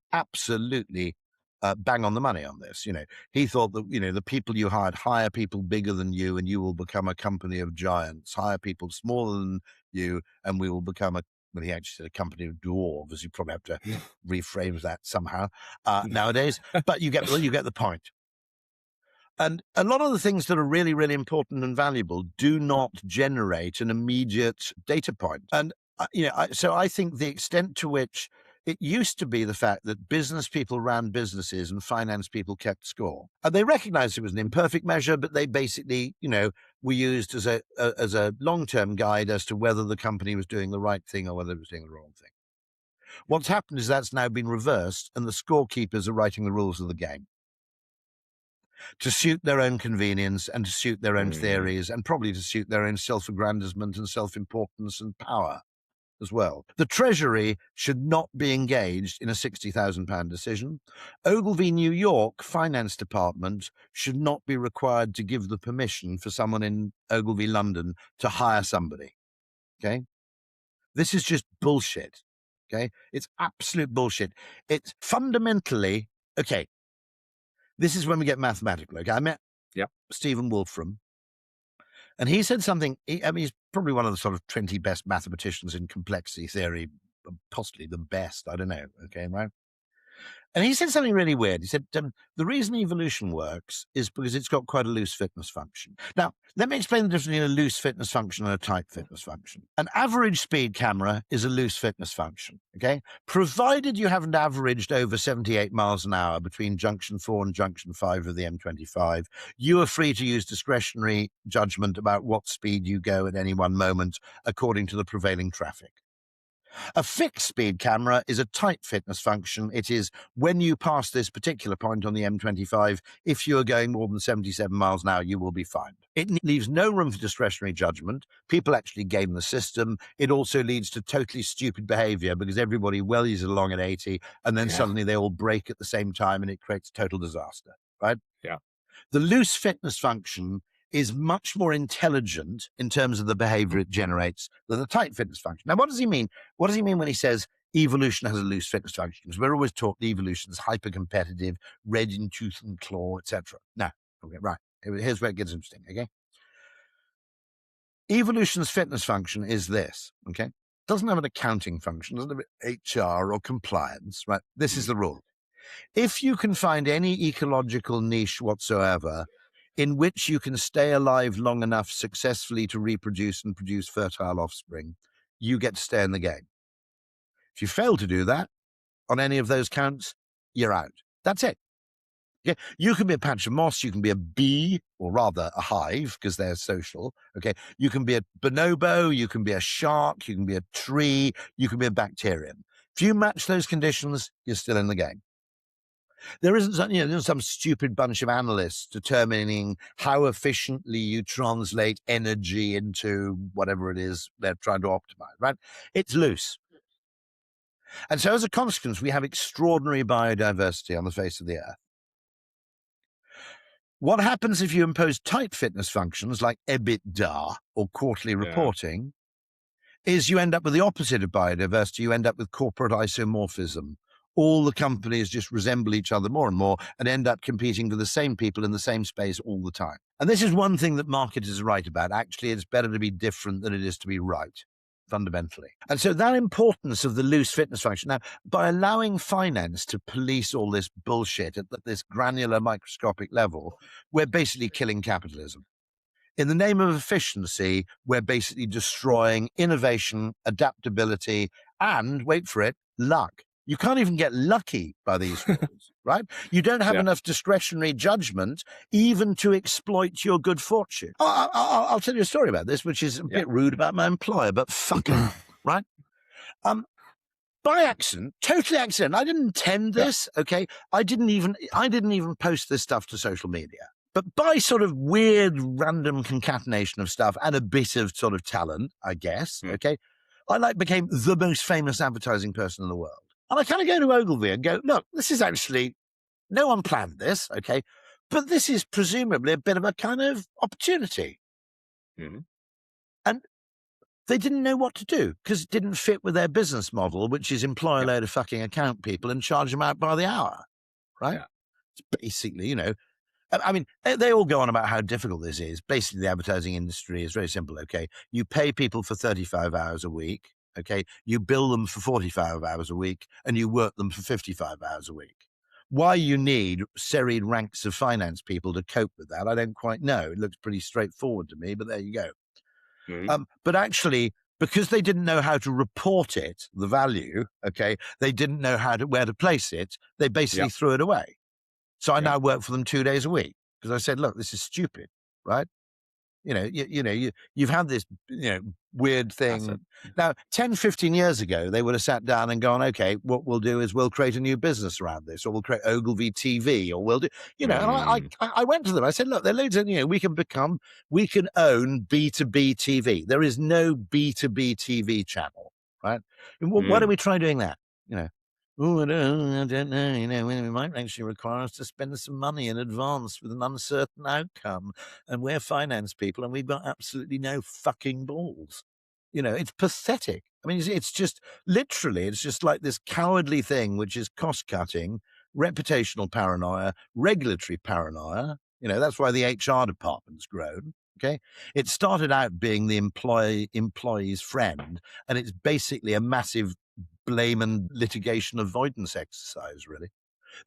on the money on this. He thought that the people you hired, hire people bigger than you, and you will become a company of giants. Hire people smaller than you, and we will become he actually said a company of dwarves. You probably have to reframe that somehow nowadays, but you get the point. And a lot of the things that are really, really important and valuable do not generate an immediate data point. And so I think the extent to which it used to be the fact that business people ran businesses and finance people kept score, and they recognized it was an imperfect measure, but they basically, were used as a long-term guide as to whether the company was doing the right thing or whether it was doing the wrong thing. What's happened is that's now been reversed, and the scorekeepers are writing the rules of the game to suit their own convenience and to suit their own theories, and probably to suit their own self-aggrandizement and self-importance and power as well. The Treasury should not be engaged in a £60,000 decision. Ogilvy New York Finance Department should not be required to give the permission for someone in Ogilvy London to hire somebody. Okay? This is just bullshit. Okay? It's absolute bullshit. It's fundamentally, okay, this is when we get mathematical. Okay? I met Stephen Wolfram, and he said something, he's probably one of the sort of 20 best mathematicians in complexity theory, possibly the best, I don't know, okay, right? And he said something really weird. He said, the reason evolution works is because it's got quite a loose fitness function. Now, let me explain the difference between a loose fitness function and a tight fitness function. An average speed camera is a loose fitness function, okay? Provided you haven't averaged over 78 miles an hour between junction 4 and junction 5 of the M25, you are free to use discretionary judgment about what speed you go at any one moment according to the prevailing traffic. A fixed speed camera is a tight fitness function. It is when you pass this particular point on the M25, if you are going more than 77 miles an hour, you will be fined. It leaves no room for discretionary judgment. People actually game the system. It also leads to totally stupid behavior because everybody wellies along at 80 and then suddenly they all brake at the same time and it creates total disaster, right? Yeah. The loose fitness function is much more intelligent in terms of the behavior it generates than the tight fitness function. Now, what does he mean? What does he mean when he says evolution has a loose fitness function? Because we're always taught evolution is hyper-competitive, red in tooth and claw, etc. Now, okay, right, here's where it gets interesting, okay? Evolution's fitness function is this, okay? It doesn't have an accounting function, doesn't have HR or compliance, right? This is the rule. If you can find any ecological niche whatsoever in which you can stay alive long enough successfully to reproduce and produce fertile offspring, you get to stay in the game. If you fail to do that on any of those counts, you're out. That's it. Okay? You can be a patch of moss, you can be a bee, or rather a hive, because they're social. Okay, you can be a bonobo, you can be a shark, you can be a tree, you can be a bacterium. If you match those conditions, you're still in the game. There isn't some stupid bunch of analysts determining how efficiently you translate energy into whatever it is they're trying to optimize, right? It's loose. And so as a consequence, we have extraordinary biodiversity on the face of the earth. What happens if you impose tight fitness functions like EBITDA or quarterly reporting is you end up with the opposite of biodiversity. You end up with corporate isomorphism. All the companies just resemble each other more and more and end up competing for the same people in the same space all the time. And this is one thing that marketers are right about. Actually, it's better to be different than it is to be right, fundamentally. And so that importance of the loose fitness function. Now, by allowing finance to police all this bullshit at this granular microscopic level, we're basically killing capitalism. In the name of efficiency, we're basically destroying innovation, adaptability, and, wait for it, luck. You can't even get lucky by these rules, right? You don't have enough discretionary judgment even to exploit your good fortune. I'll tell you a story about this, which is a bit rude about my employer, but fuck him, right? By accident, totally accident. I didn't intend this, okay? I didn't even post this stuff to social media. But by sort of weird random concatenation of stuff and a bit of sort of talent, I guess, okay, I became the most famous advertising person in the world. And I kind of go to Ogilvy and go, look, this is actually, no one planned this, okay, but this is presumably a bit of a kind of opportunity. And they didn't know what to do because it didn't fit with their business model, which is employ a load of fucking account people and charge them out by the hour, right? It's basically, I mean, they all go on about how difficult this is. Basically, the advertising industry is very simple, okay? You pay people for 35 hours a week, okay? You bill them for 45 hours a week, and you work them for 55 hours a week. Why you need serried ranks of finance people to cope with that, I don't quite know. It looks pretty straightforward to me, but there you go. But actually, because they didn't know how to report it, the value, okay, they didn't know where to place it, they basically threw it away. So I now work for them 2 days a week because I said, look, this is stupid, right? You've had this, weird thing. Now, 10, 15 years ago, they would have sat down and gone, okay, what we'll do is we'll create a new business around this, or we'll create Ogilvy TV, or we'll do, and I went to them. I said, look, there are loads of, we can own B2B TV. There is no B2B TV channel, right? Why don't we try doing that? Oh, I don't know, it might actually require us to spend some money in advance with an uncertain outcome. And we're finance people and we've got absolutely no fucking balls. It's pathetic. I mean, it's just literally, it's just like this cowardly thing, which is cost cutting, reputational paranoia, regulatory paranoia. That's why the HR department's grown. Okay. It started out being the employee's friend, and it's basically a massive blame and litigation avoidance exercise, really.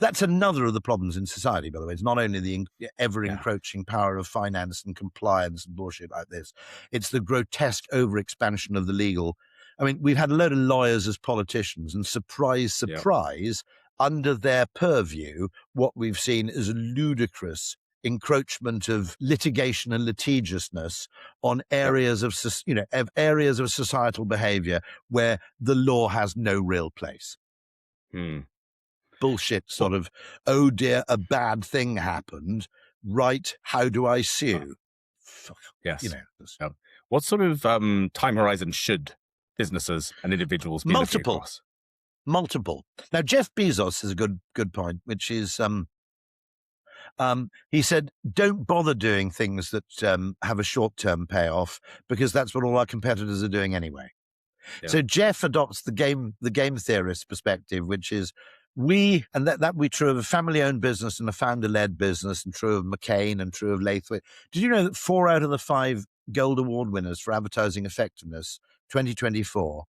That's another of the problems in society, by the way. It's not only the ever-encroaching power of finance and compliance and bullshit like this. It's the grotesque overexpansion of the legal. I mean, we've had a load of lawyers as politicians, and surprise, under their purview, what we've seen is a ludicrous encroachment of litigation and litigiousness on areas of areas of societal behavior where the law has no real place. Bullshit sort of, oh dear, a bad thing happened, right? How do I sue? Yes. What sort of time horizon should businesses and individuals be looking across? Multiple. Now, Jeff Bezos is a good point, which is he said, don't bother doing things that have a short-term payoff, because that's what all our competitors are doing anyway. Yeah. So Jeff adopts the game theorist perspective, which is and that would be true of a family-owned business and a founder-led business, and true of McCain and true of Lathwaite. Did you know that 4 out of the 5 Gold Award winners for advertising effectiveness 2024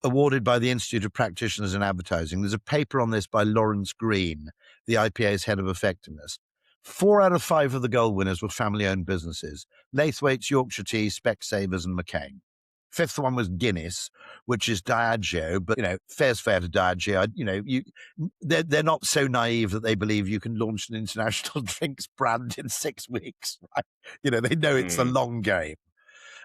awarded by the Institute of Practitioners in Advertising? There's a paper on this by Lawrence Green, the IPA's head of effectiveness. 4 out of 5 of the gold winners were family-owned businesses: Lathwaite's, Yorkshire Tea, Specsavers, and McCain. 5th one was Guinness, which is Diageo, but fair's fair to Diageo. They're not so naive that they believe you can launch an international drinks brand in 6 weeks, right? They know it's a long game.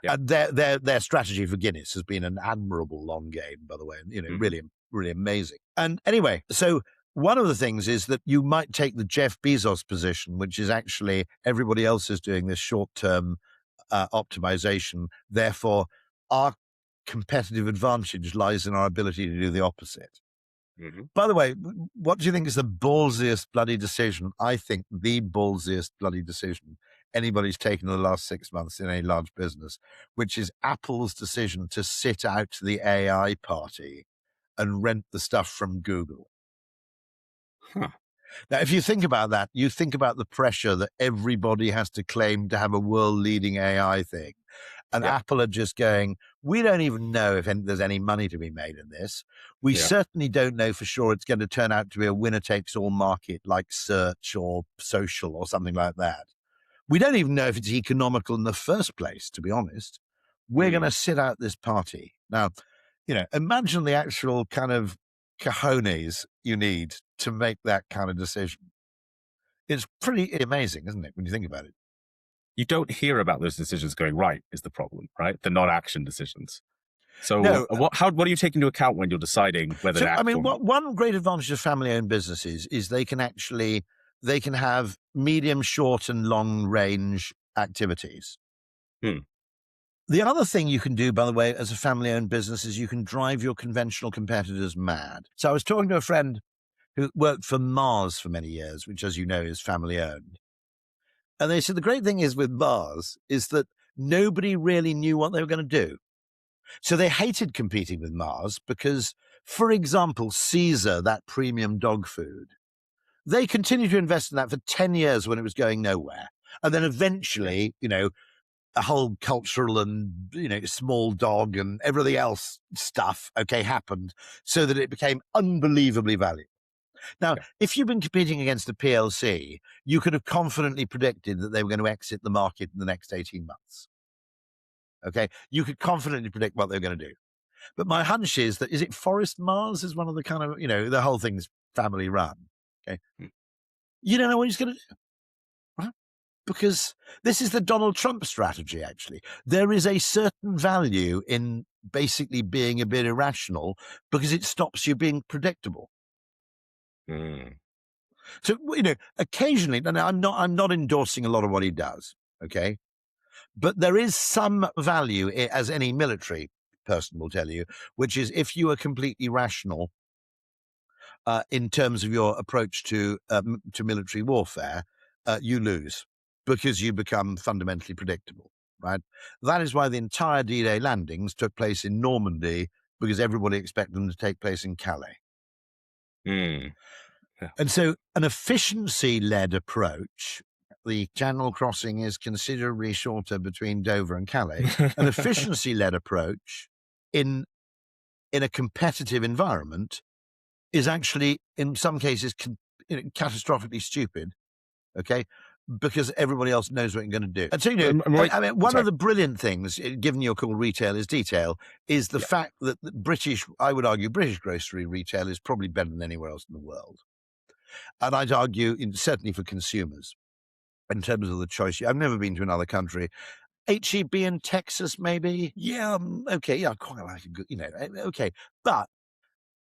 Yeah. And their strategy for Guinness has been an admirable long game, by the way. Really, really amazing. And anyway, so one of the things is that you might take the Jeff Bezos position, which is actually everybody else is doing this short-term optimization. Therefore, our competitive advantage lies in our ability to do the opposite. By the way, what do you think is the ballsiest bloody decision? I think the ballsiest bloody decision anybody's taken in the last 6 months in a large business, which is Apple's decision to sit out the AI party and rent the stuff from Google. Now, if you think about that, you think about the pressure that everybody has to claim to have a world-leading AI thing. And Apple are just going, we don't even know if there's any money to be made in this. We certainly don't know for sure it's going to turn out to be a winner-takes-all market like search or social or something like that. We don't even know if it's economical in the first place, to be honest. We're going to sit out this party. Now, imagine the actual kind of cojones you need to make that kind of decision. It's pretty amazing, isn't it, when you think about it? You don't hear about those decisions going right is the problem, right? The non-action decisions. So what are you taking into account when you're deciding whether to act? I mean, one great advantage of family-owned businesses is they can have medium, short, and long-range activities. The other thing you can do, by the way, as a family-owned business is you can drive your conventional competitors mad. So I was talking to a friend who worked for Mars for many years, which, as you know, is family-owned. And they said the great thing is with Mars is that nobody really knew what they were going to do. So they hated competing with Mars because, for example, Caesar, that premium dog food, they continued to invest in that for 10 years when it was going nowhere. And then eventually, a whole cultural and, small dog and everything else stuff, happened so that it became unbelievably valuable. Now, if you've been competing against a PLC, you could have confidently predicted that they were going to exit the market in the next 18 months. You could confidently predict what they were going to do. But my hunch is that, is it Forest Mars is one of the kind of, the whole thing's family run. You don't know what he's going to do. Right? Because this is the Donald Trump strategy, actually. There is a certain value in basically being a bit irrational because it stops you being predictable. So, occasionally, and I'm not endorsing a lot of what he does, but there is some value, as any military person will tell you, which is if you are completely rational in terms of your approach to military warfare, you lose because you become fundamentally predictable, right? That is why the entire D-Day landings took place in Normandy, because everybody expected them to take place in Calais. And so an efficiency-led approach, the channel crossing is considerably shorter between Dover and Calais. An efficiency-led approach in in a competitive environment is actually, in some cases, catastrophically stupid, okay? Because everybody else knows what you're going to do. And so, I mean, one of the brilliant things, given your call retail is detail, is the fact that I would argue British grocery retail is probably better than anywhere else in the world. And I'd argue, certainly for consumers, in terms of the choice. I've never been to another country. HEB in Texas, maybe? Yeah, okay, yeah, I quite like a good, okay. But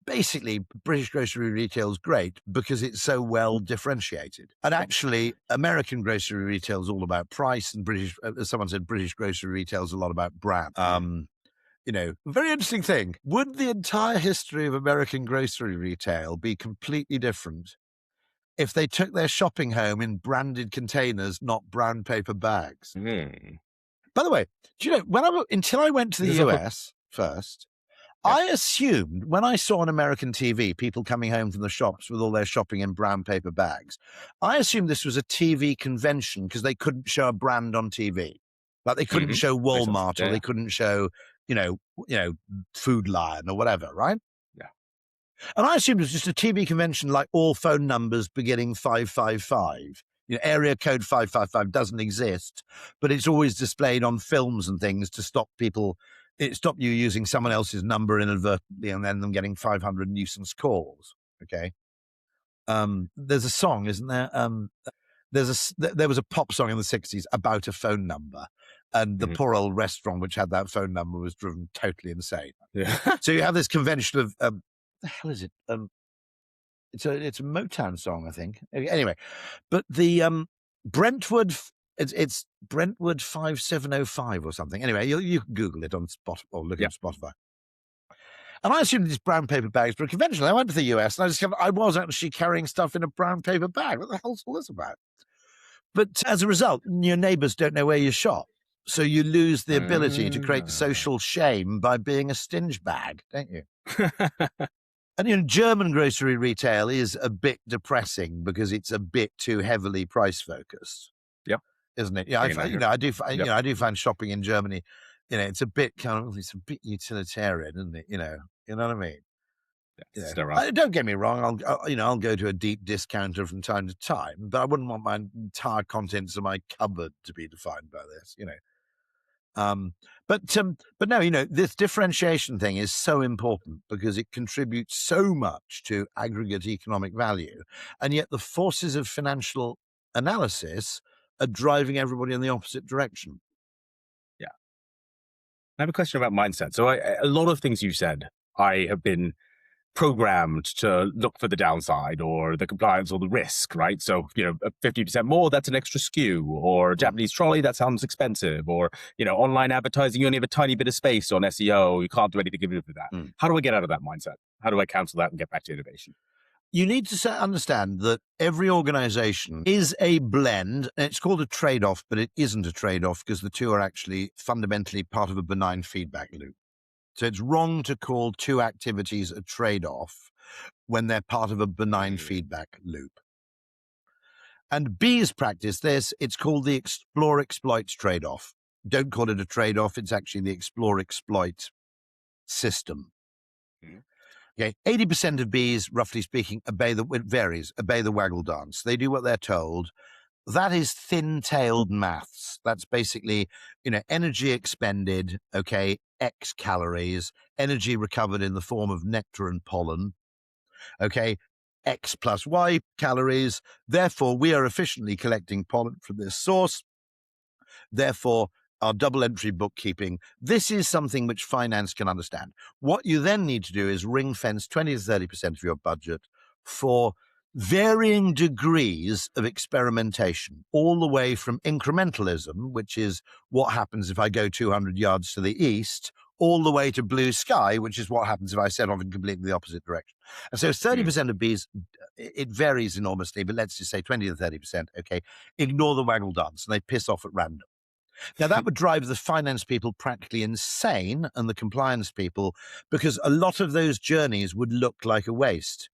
basically, British grocery retail is great because it's so well differentiated. And actually, American grocery retail is all about price, and British, as someone said, British grocery retail is a lot about brand. Very interesting thing. Would the entire history of American grocery retail be completely different if they took their shopping home in branded containers, not brown paper bags? By the way, do you know, until I went to the US first, I assumed when I saw on American TV people coming home from the shops with all their shopping in brown paper bags, I assumed this was a TV convention because they couldn't show a brand on TV. Like they couldn't show Walmart or they couldn't show, Food Lion or whatever, right? Yeah. And I assumed it was just a TV convention like all phone numbers beginning 555. Area code 555 doesn't exist, but it's always displayed on films and things to stop people. It stopped you using someone else's number inadvertently and then them getting 500 nuisance calls. Okay. There's a song, isn't there? There was a pop song in the 60s about a phone number, and the poor old restaurant which had that phone number was driven totally insane. Yeah. So you have this convention of the hell is it? It's a Motown song, I think. Anyway, but the Brentwood. It's Brentwood 5705 or something. Anyway, you can Google it on Spotify or look at Spotify. And I assumed these brown paper bags were conventional. I went to the US and I discovered I was actually carrying stuff in a brown paper bag. What the hell's all this about? But as a result, your neighbors don't know where you shop. So you lose the ability to create social shame by being a stinge bag, don't you? And German grocery retail is a bit depressing because it's a bit too heavily price focused. Yep. Isn't it? Yeah, I do find shopping in Germany, it's a bit utilitarian, isn't it? You know what I mean? Don't get me wrong. I'll go to a deep discounter from time to time, but I wouldn't want my entire contents of my cupboard to be defined by this. But no, this differentiation thing is so important because it contributes so much to aggregate economic value, and yet the forces of financial analysis are driving everybody in the opposite direction. Yeah. I have a question about mindset. So a lot of things you said, I have been programmed to look for the downside or the compliance or the risk, right? So, 50% more, that's an extra SKU, or a Japanese trolley, that sounds expensive, or, online advertising, you only have a tiny bit of space on SEO, you can't do anything with that. How do I get out of that mindset? How do I cancel that and get back to innovation? You need to understand that every organization is a blend, and it's called a trade-off, but it isn't a trade-off because the two are actually fundamentally part of a benign feedback loop. So it's wrong to call two activities a trade-off when they're part of a benign feedback loop. And B's practice this, it's called the explore-exploit trade-off. Don't call it a trade-off, it's actually the explore-exploit system. Okay, 80% of bees, roughly speaking, it varies, obey the waggle dance. They do what they're told. That is thin-tailed maths. That's basically, energy expended, okay, X calories, energy recovered in the form of nectar and pollen, okay, X plus Y calories. Therefore, we are efficiently collecting pollen from this source. Therefore, our double entry bookkeeping, this is something which finance can understand. What you then need to do is ring fence 20 to 30% of your budget for varying degrees of experimentation, all the way from incrementalism, which is what happens if I go 200 yards to the east, all the way to blue sky, which is what happens if I set off in completely the opposite direction. And so 30% of bees, it varies enormously, but let's just say 20 to 30%, okay, ignore the waggle dance and they piss off at random. Now, that would drive the finance people practically insane and the compliance people, because a lot of those journeys would look like a waste.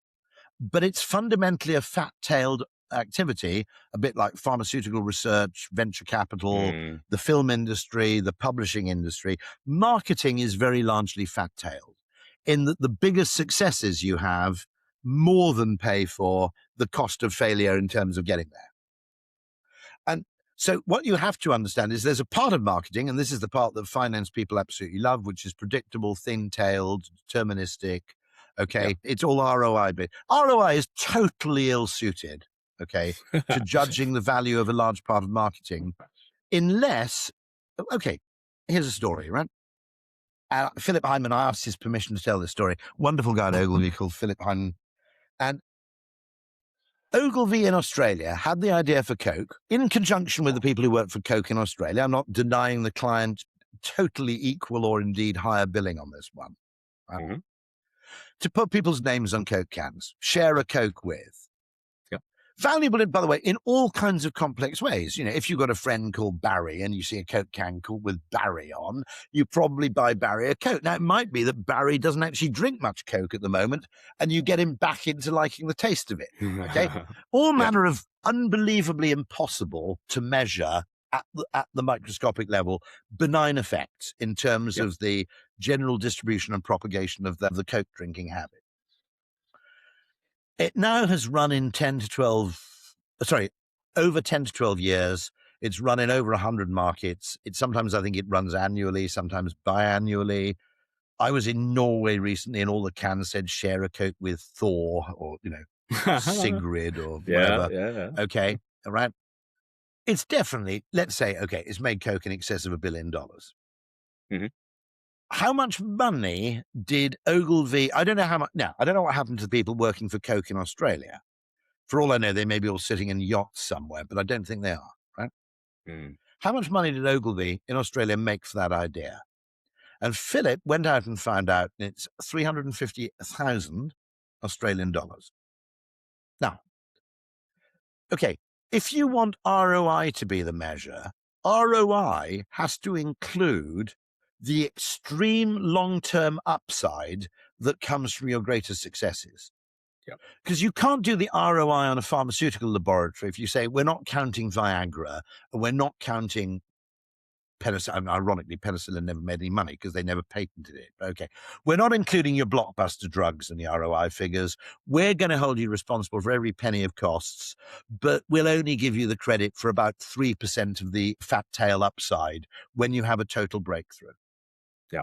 But it's fundamentally a fat-tailed activity, a bit like pharmaceutical research, venture capital, the film industry, the publishing industry. Marketing is very largely fat-tailed. in that the biggest successes you have more than pay for the cost of failure in terms of getting there. And so what you have to understand is there's a part of marketing, and this is the part that finance people absolutely love, which is predictable, thin-tailed, deterministic. Okay, it's all ROI. But ROI is totally ill-suited, okay, to judging the value of a large part of marketing, unless, okay, here's a story, right? Philip Hyman, I asked his permission to tell this story. Wonderful guy at Ogilvy called Philip Hyman. And Ogilvy in Australia had the idea for Coke in conjunction with the people who work for Coke in Australia. I'm not denying the client totally equal or indeed higher billing on this one. Right? Mm-hmm. To put people's names on Coke cans, share a Coke with. Valuable, by the way, in all kinds of complex ways. You know, if you've got a friend called Barry and you see a Coke can called with Barry on, you probably buy Barry a Coke. Now, it might be that Barry doesn't actually drink much Coke at the moment, and you get him back into liking the taste of it. Okay, all manner of unbelievably impossible to measure at the microscopic level benign effects in terms of the general distribution and propagation of the Coke drinking habit. It now has run in over 10 to 12 years. It's run in over 100 markets. Sometimes I think it runs annually, sometimes biannually. I was in Norway recently and all the cans said share a Coke with Thor or, Sigrid or whatever. Yeah. Okay, all right. It's definitely, let's say, okay, it's made Coke in excess of $1 billion. Mm-hmm. How much money did Ogilvy? I don't know how much. Now, I don't know what happened to the people working for Coke in Australia. For all I know, they may be all sitting in yachts somewhere, but I don't think they are, right? How much money did Ogilvy in Australia make for that idea? And Philip went out and found out it's 350,000 Australian dollars. Now, okay, if you want ROI to be the measure, ROI has to include the extreme long-term upside that comes from your greatest successes. Because you can't do the ROI on a pharmaceutical laboratory if you say, we're not counting Viagra, and we're not counting penicillin. Ironically, penicillin never made any money because they never patented it. Okay. We're not including your blockbuster drugs in the ROI figures. We're going to hold you responsible for every penny of costs, but we'll only give you the credit for about 3% of the fat tail upside when you have a total breakthrough. Yeah.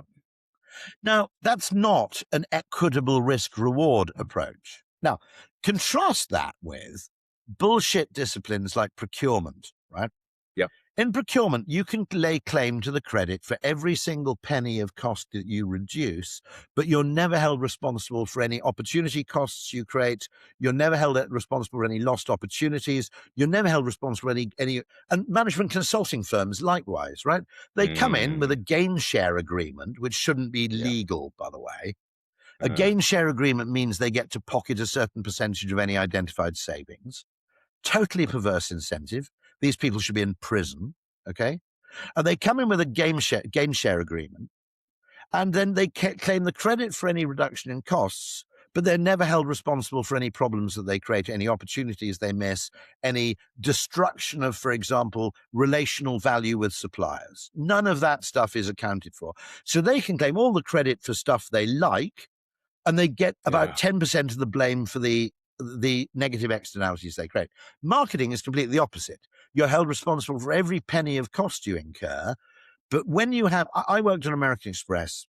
Now, that's not an equitable risk-reward approach. Now, contrast that with bullshit disciplines like procurement, right? Yeah. In procurement, you can lay claim to the credit for every single penny of cost that you reduce, but you're never held responsible for any opportunity costs you create. You're never held responsible for any lost opportunities. You're never held responsible for any, and management consulting firms likewise, right? They come in with a gain share agreement, which shouldn't be legal, by the way. A gain share agreement means they get to pocket a certain percentage of any identified savings. Totally perverse incentive. These people should be in prison, okay? And they come in with a gain share agreement, and then they claim the credit for any reduction in costs, but they're never held responsible for any problems that they create, any opportunities they miss, any destruction of, for example, relational value with suppliers. None of that stuff is accounted for. So they can claim all the credit for stuff they like, and they get about 10% of the blame for the negative externalities they create. Marketing is completely the opposite. You're held responsible for every penny of cost you incur. But when you have, I worked on American Express,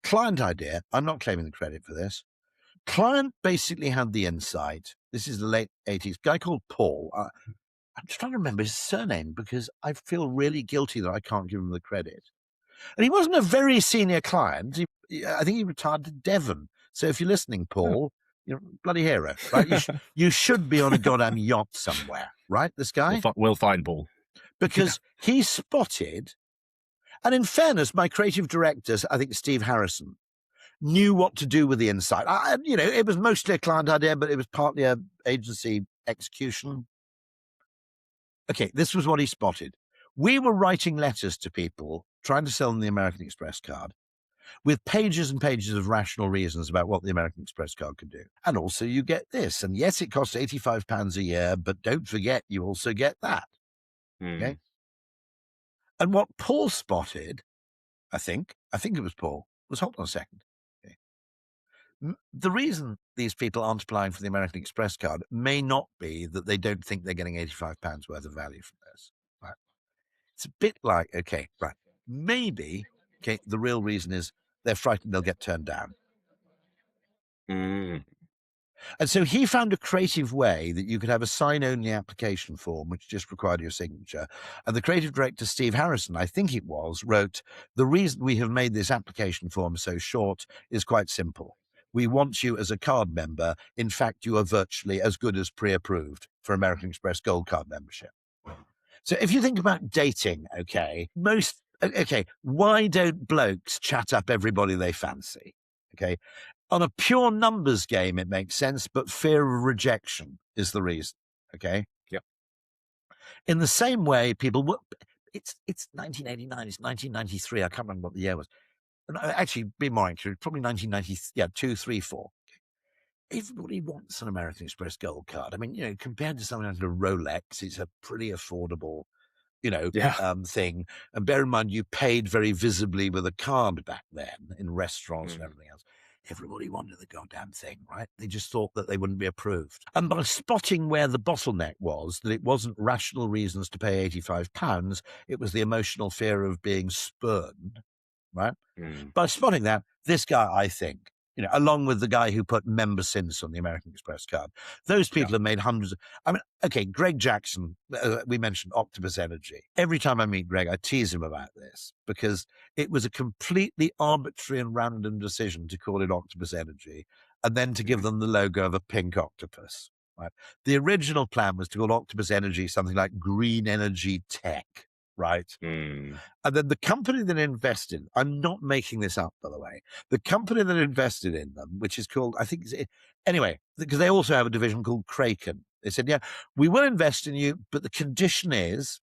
client idea, I'm not claiming the credit for this. Client basically had the insight. This is the late 80s, guy called Paul. I'm trying to remember his surname because I feel really guilty that I can't give him the credit. And he wasn't a very senior client. I think he retired to Devon. So if you're listening, Paul, you're a bloody hero, right? You should be on a goddamn yacht somewhere, right? This guy? We'll find Paul. Because he spotted, and in fairness, my creative directors, I think Steve Harrison, knew what to do with the insight. It was mostly a client idea, but it was partly a agency execution. Okay, this was what he spotted. We were writing letters to people, trying to sell them the American Express card, with pages and pages of rational reasons about what the American Express card could do. And also you get this. And yes, it costs £85 a year, but don't forget you also get that. Okay. And what Paul spotted, I think it was Paul, hold on a second. Okay. The reason these people aren't applying for the American Express card may not be that they don't think they're getting £85 worth of value from this. Right? It's a bit like, okay, right, maybe, okay, the real reason is they're frightened they'll get turned down. Mm. And so he found a creative way that you could have a sign-only application form, which just required your signature. And the creative director, Steve Harrison, I think it was, wrote, the reason we have made this application form so short is quite simple. We want you as a card member. In fact, you are virtually as good as pre-approved for American Express Gold Card membership. So if you think about dating, okay, why don't blokes chat up everybody they fancy? Okay. On a pure numbers game, it makes sense, but fear of rejection is the reason. Okay. Yep. In the same way, people it's 1989, it's 1993. I can't remember what the year was. Actually, be more accurate, probably 1990. Yeah, 2, 3, 4. Everybody wants an American Express Gold Card. I mean, compared to something like a Rolex, it's a pretty affordable, thing. And bear in mind, you paid very visibly with a card back then in restaurants and everything else. Everybody wanted the goddamn thing, right? They just thought that they wouldn't be approved. And by spotting where the bottleneck was, that it wasn't rational reasons to pay £85, it was the emotional fear of being spurned, right? By spotting that, this guy, I think, along with the guy who put member since on the American Express card, those people have made hundreds of, okay, Greg Jackson, we mentioned Octopus Energy. Every time I meet Greg, I tease him about this because it was a completely arbitrary and random decision to call it Octopus Energy and then to give them the logo of a pink octopus. Right? The original plan was to call Octopus Energy something like Green Energy Tech. Right. And then the company that invested, I'm not making this up, by the way, the company that invested in them, which is called, I think, anyway, because they also have a division called Kraken. They said, yeah, we will invest in you, but the condition is,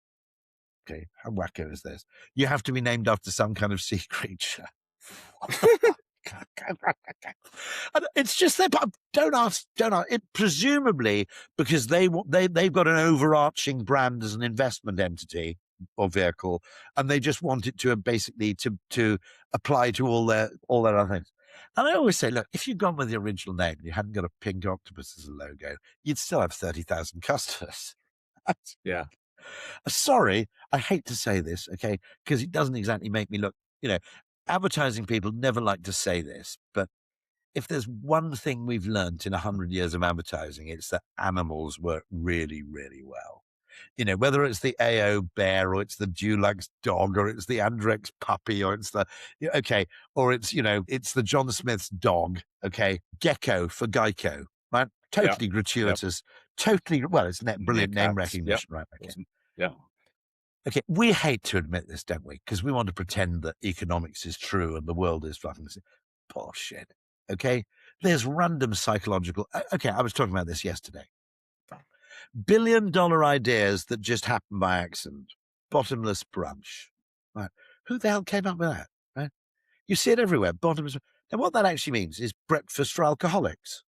okay, how wacko is this? You have to be named after some kind of sea creature. And it's just that, don't ask. It presumably because they've got an overarching brand as an investment entity or vehicle, and they just want it to basically to apply to all their other things. And I always say, look, if you'd gone with the original name, you hadn't got a pink octopus as a logo, you'd still have 30,000 customers. Yeah. Sorry, I hate to say this, okay, because it doesn't exactly make me look, advertising people never like to say this, but if there's one thing we've learned in 100 years of advertising, it's that animals work really, really well. Whether it's the AO bear or it's the Dulux dog or it's the Andrex puppy or it's the, or it's, it's the John Smith's dog, okay, Gecko for Geico, right? Totally gratuitous, totally, well, it's brilliant name recognition, right? Okay. Awesome. Yeah. Okay, we hate to admit this, don't we? Because we want to pretend that economics is true and the world is fucking bullshit, okay? There's random psychological, okay, I was talking about this yesterday. Billion-dollar ideas that just happen by accident. Bottomless brunch. Right. Who the hell came up with that? Right? You see it everywhere. Bottomless. And what that actually means is breakfast for alcoholics.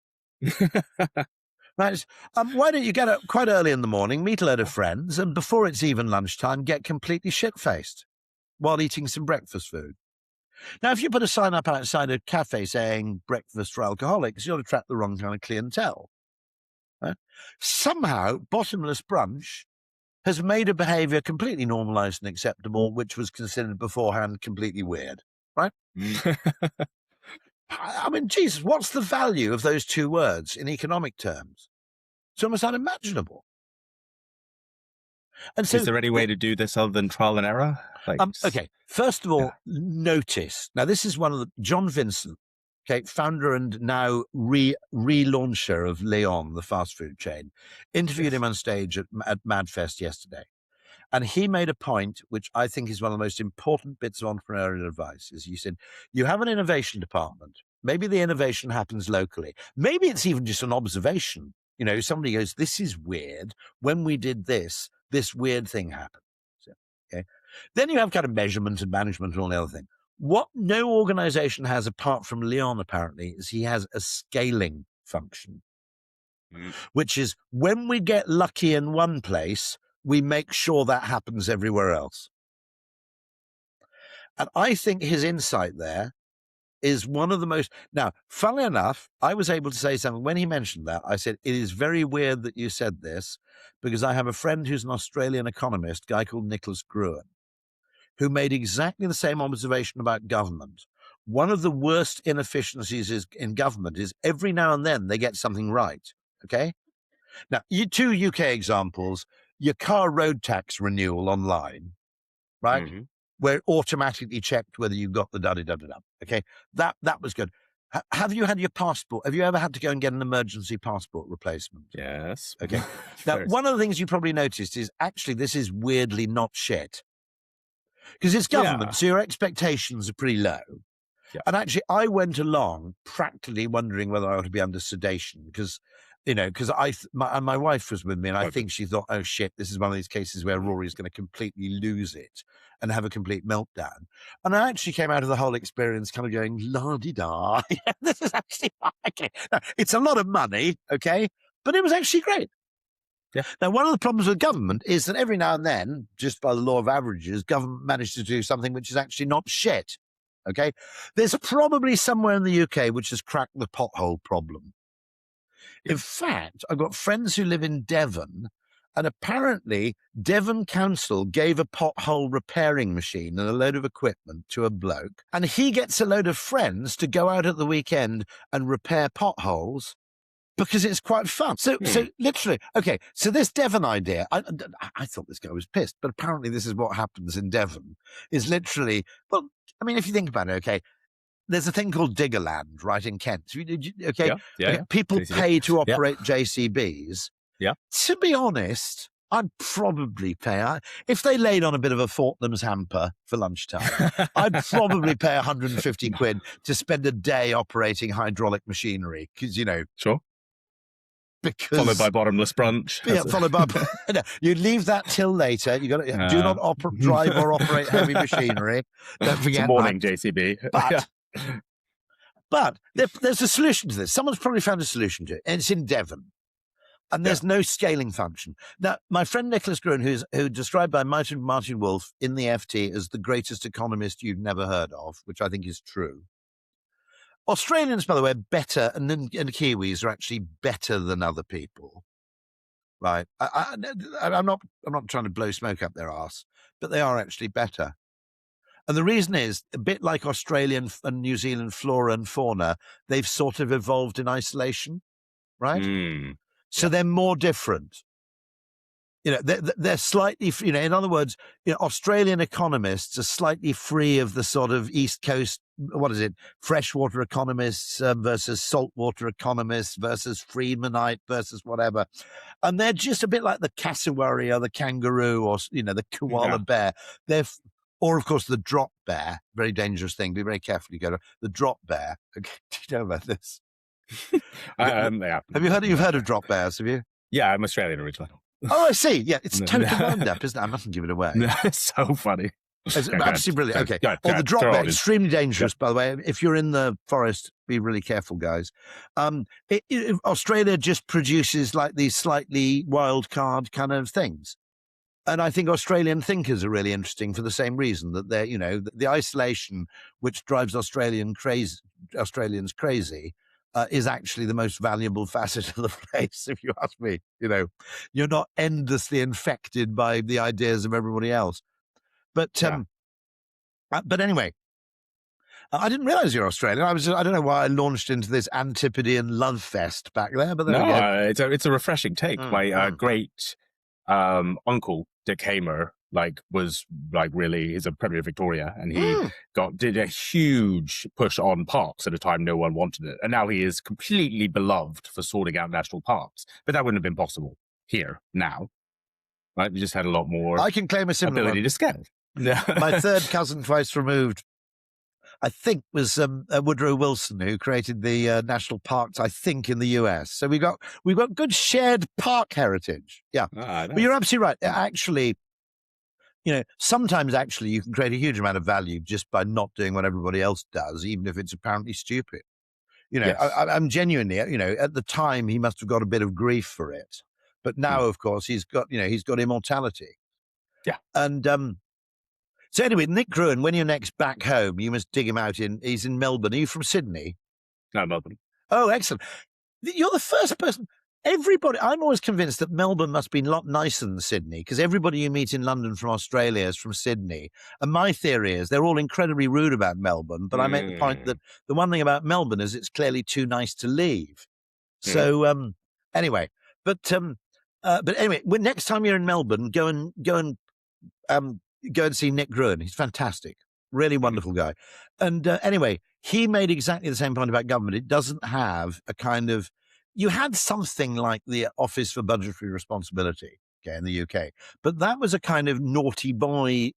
Right. Why don't you get up quite early in the morning, meet a load of friends, and before it's even lunchtime, get completely shit-faced while eating some breakfast food? Now, if you put a sign up outside a cafe saying breakfast for alcoholics, you'll attract the wrong kind of clientele. Right? Somehow, bottomless brunch has made a behavior completely normalized and acceptable, which was considered beforehand completely weird, right? I mean, Jesus, what's the value of those two words in economic terms? It's almost unimaginable. And so, is there any way to do this other than trial and error? Okay, first of all, notice. Now, this is one of John Vincent, okay, founder and now relauncher of Leon, the fast food chain, interviewed him on stage at MadFest yesterday. And he made a point, which I think is one of the most important bits of entrepreneurial advice, is he said, you have an innovation department. Maybe the innovation happens locally. Maybe it's even just an observation. Somebody goes, this is weird. When we did this weird thing happened. So, okay. Then you have kind of measurement and management and all the other thing. What no organization has apart from Leon, apparently, is he has a scaling function, which is when we get lucky in one place, we make sure that happens everywhere else. And I think his insight there is one of the most... Now, funnily enough, I was able to say something. When he mentioned that, I said, it is very weird that you said this, because I have a friend who's an Australian economist, a guy called Nicholas Gruen, who made exactly the same observation about government. One of the worst inefficiencies in government is every now and then they get something right, okay? Now, two UK examples, your car road tax renewal online, right? Mm-hmm. Where it automatically checked whether you got the da-da-da-da-da, okay? That was good. Have you had your passport? Have you ever had to go and get an emergency passport replacement? Yes. Okay. Now, one of the things you probably noticed is actually this is weirdly not shit. Because it's government, so your expectations are pretty low. Yeah. And actually, I went along practically wondering whether I ought to be under sedation because, because my wife was with me and I think she thought, oh shit, this is one of these cases where Rory's going to completely lose it and have a complete meltdown. And I actually came out of the whole experience kind of going, la-di-da, this is actually okay. Now, it's a lot of money, okay, but it was actually great. Yeah. Now, one of the problems with government is that every now and then, just by the law of averages, government manages to do something which is actually not shit. Okay? There's probably somewhere in the UK which has cracked the pothole problem. Yeah. In fact, I've got friends who live in Devon, and apparently Devon Council gave a pothole repairing machine and a load of equipment to a bloke, and he gets a load of friends to go out at the weekend and repair potholes because it's quite fun. So literally, okay, so this Devon idea, I thought this guy was pissed, but apparently this is what happens in Devon, is literally, well, I mean, if you think about it, okay, there's a thing called Diggerland, right, in Kent. Okay, yeah. People JCB. pay to operate JCBs. Yeah. To be honest, I'd probably pay, if they laid on a bit of a Fortnum's hamper for lunchtime, I'd probably pay 150 quid to spend a day operating hydraulic machinery, because, Sure. Because, followed by bottomless brunch. Yeah, followed by... No, you leave that till later. You got to do not drive or operate heavy machinery. Don't forget it's a morning JCB. But there's a solution to this. Someone's probably found a solution to it, and it's in Devon. And there's no scaling function. Now, my friend Nicholas Gruen, who's described by Martin Wolf in the FT as the greatest economist you've never heard of, which I think is true. Australians, by the way, are better, and Kiwis are actually better than other people, right? I'm not trying to blow smoke up their arse, but they are actually better. And the reason is, a bit like Australian and New Zealand flora and fauna, they've sort of evolved in isolation, right? So they're more different. They're slightly, in other words, Australian economists are slightly free of the sort of East Coast, freshwater economists versus saltwater economists versus Friedmanite versus whatever. And they're just a bit like the cassowary or the kangaroo or, the koala bear. Or, of course, the drop bear, very dangerous thing. Be very careful you go to the drop bear. Okay. Do you know about this? Yeah. Have you heard of drop bears? Have you? Yeah, I'm Australian originally. Oh, I see. Yeah, it's totally wound up, isn't it? I mustn't give it away. It's so funny. It's absolutely brilliant. Okay. Or the drop bear, extremely dangerous, by the way. If you're in the forest, be really careful, guys. Australia just produces like these slightly wild card kind of things. And I think Australian thinkers are really interesting for the same reason, that they're, the isolation which drives Australians crazy is actually the most valuable facet of the place, if you ask me. You're not endlessly infected by the ideas of everybody else. But anyway, I didn't realize you're Australian. I don't know why I launched into this Antipodean love fest back there, but there we go. It's a refreshing take. My great uncle Dick Hamer was really is a Premier of Victoria, and he did a huge push on parks at a time no one wanted it, and now he is completely beloved for sorting out national parks. But that wouldn't have been possible here now, right? We just had a lot more. I can claim a similar ability to scale. My third cousin twice removed, I think, was Woodrow Wilson, who created the national parks, I think, in the US. So we've got good shared park heritage. Yeah, nice. But you're absolutely right. Actually, sometimes actually you can create a huge amount of value just by not doing what everybody else does, even if it's apparently stupid. Yes. I'm genuinely, at the time he must have got a bit of grief for it, but now, of course, he's got immortality. Yeah, and So anyway, Nick Gruen, when you're next back home, you must dig him out he's in Melbourne. Are you from Sydney? No, Melbourne. Oh, excellent. You're the first person. I'm always convinced that Melbourne must be a lot nicer than Sydney because everybody you meet in London from Australia is from Sydney. And my theory is they're all incredibly rude about Melbourne. But I make the point that the one thing about Melbourne is it's clearly too nice to leave. So anyway, but anyway, next time you're in Melbourne, go and see Nick Gruen. He's fantastic, really wonderful guy. And anyway, he made exactly the same point about government. It doesn't have a kind of, you had something like the Office for Budgetary Responsibility, okay, in the UK, but that was a kind of naughty boy,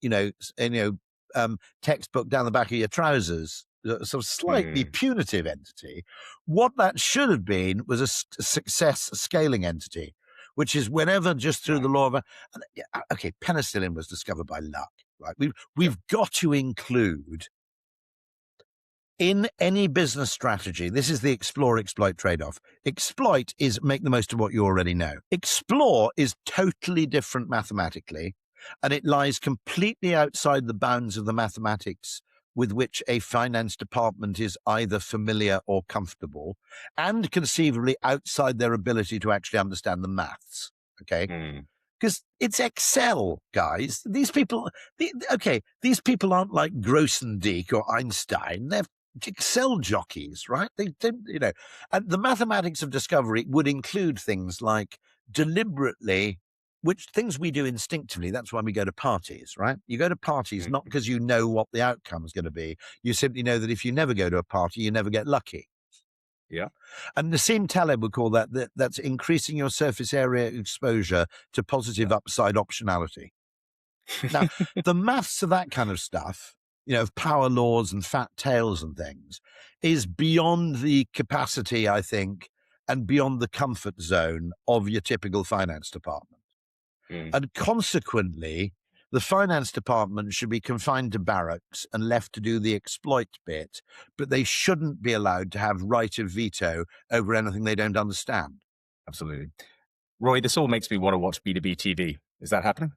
textbook down the back of your trousers, sort of slightly punitive entity. What that should have been was a success scaling entity, which is whenever just through the law of, okay, penicillin was discovered by luck, right? We've got to include in any business strategy, this is the explore-exploit trade-off. Exploit is make the most of what you already know. Explore is totally different mathematically, and it lies completely outside the bounds of the mathematics with which a finance department is either familiar or comfortable, and conceivably outside their ability to actually understand the maths, okay? Because it's Excel, guys. These people aren't like Grothendieck or Einstein. They're Excel jockeys, right? They and the mathematics of discovery would include things like deliberately, which things we do instinctively. That's why we go to parties, right? You go to parties not because you know what the outcome is going to be. You simply know that if you never go to a party, you never get lucky. Yeah. And Nassim Taleb would call that's increasing your surface area exposure to positive upside optionality. Now, the maths of that kind of stuff, of power laws and fat tails and things, is beyond the capacity, I think, and beyond the comfort zone of your typical finance department. And consequently, the finance department should be confined to barracks and left to do the exploit bit, but they shouldn't be allowed to have right of veto over anything they don't understand. Absolutely. Roy, this all makes me want to watch B2B TV. Is that happening?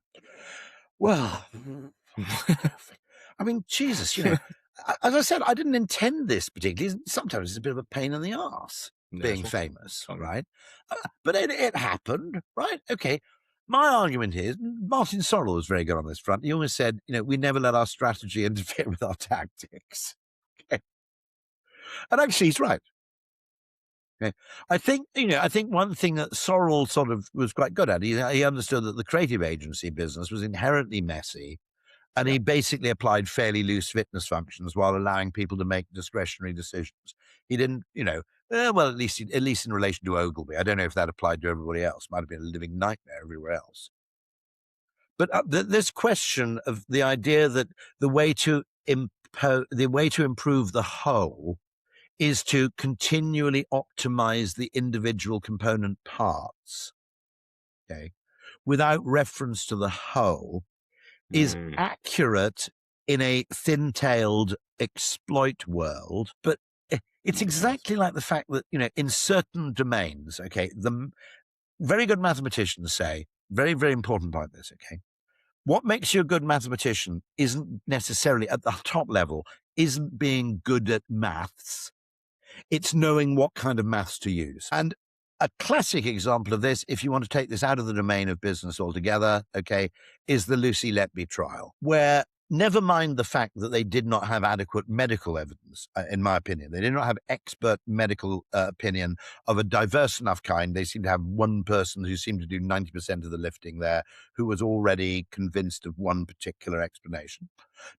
Well, I mean, Jesus, as I said, I didn't intend this particularly. Sometimes it's a bit of a pain in the arse being famous, right? But it happened, right? Okay. My argument is, Martin Sorrell was very good on this front. He always said, we never let our strategy interfere with our tactics. Okay. And actually, he's right. Okay. I think one thing that Sorrell sort of was quite good at, he understood that the creative agency business was inherently messy, and he basically applied fairly loose fitness functions while allowing people to make discretionary decisions. He didn't, well, at least in relation to Ogilvy. I don't know if that applied to everybody else. Might have been a living nightmare everywhere else. But this question of the idea that the way to improve the whole is to continually optimize the individual component parts, okay, without reference to the whole, is accurate in a thin-tailed exploit world, but it's exactly like the fact that, in certain domains, okay, the very good mathematicians say, very, very important point this, okay, what makes you a good mathematician isn't necessarily at the top level, isn't being good at maths. It's knowing what kind of maths to use. And a classic example of this, if you want to take this out of the domain of business altogether, okay, is the Lucy Letby trial, where never mind the fact that they did not have adequate medical evidence, in my opinion. They did not have expert medical opinion of a diverse enough kind. They seemed to have one person who seemed to do 90% of the lifting there, who was already convinced of one particular explanation.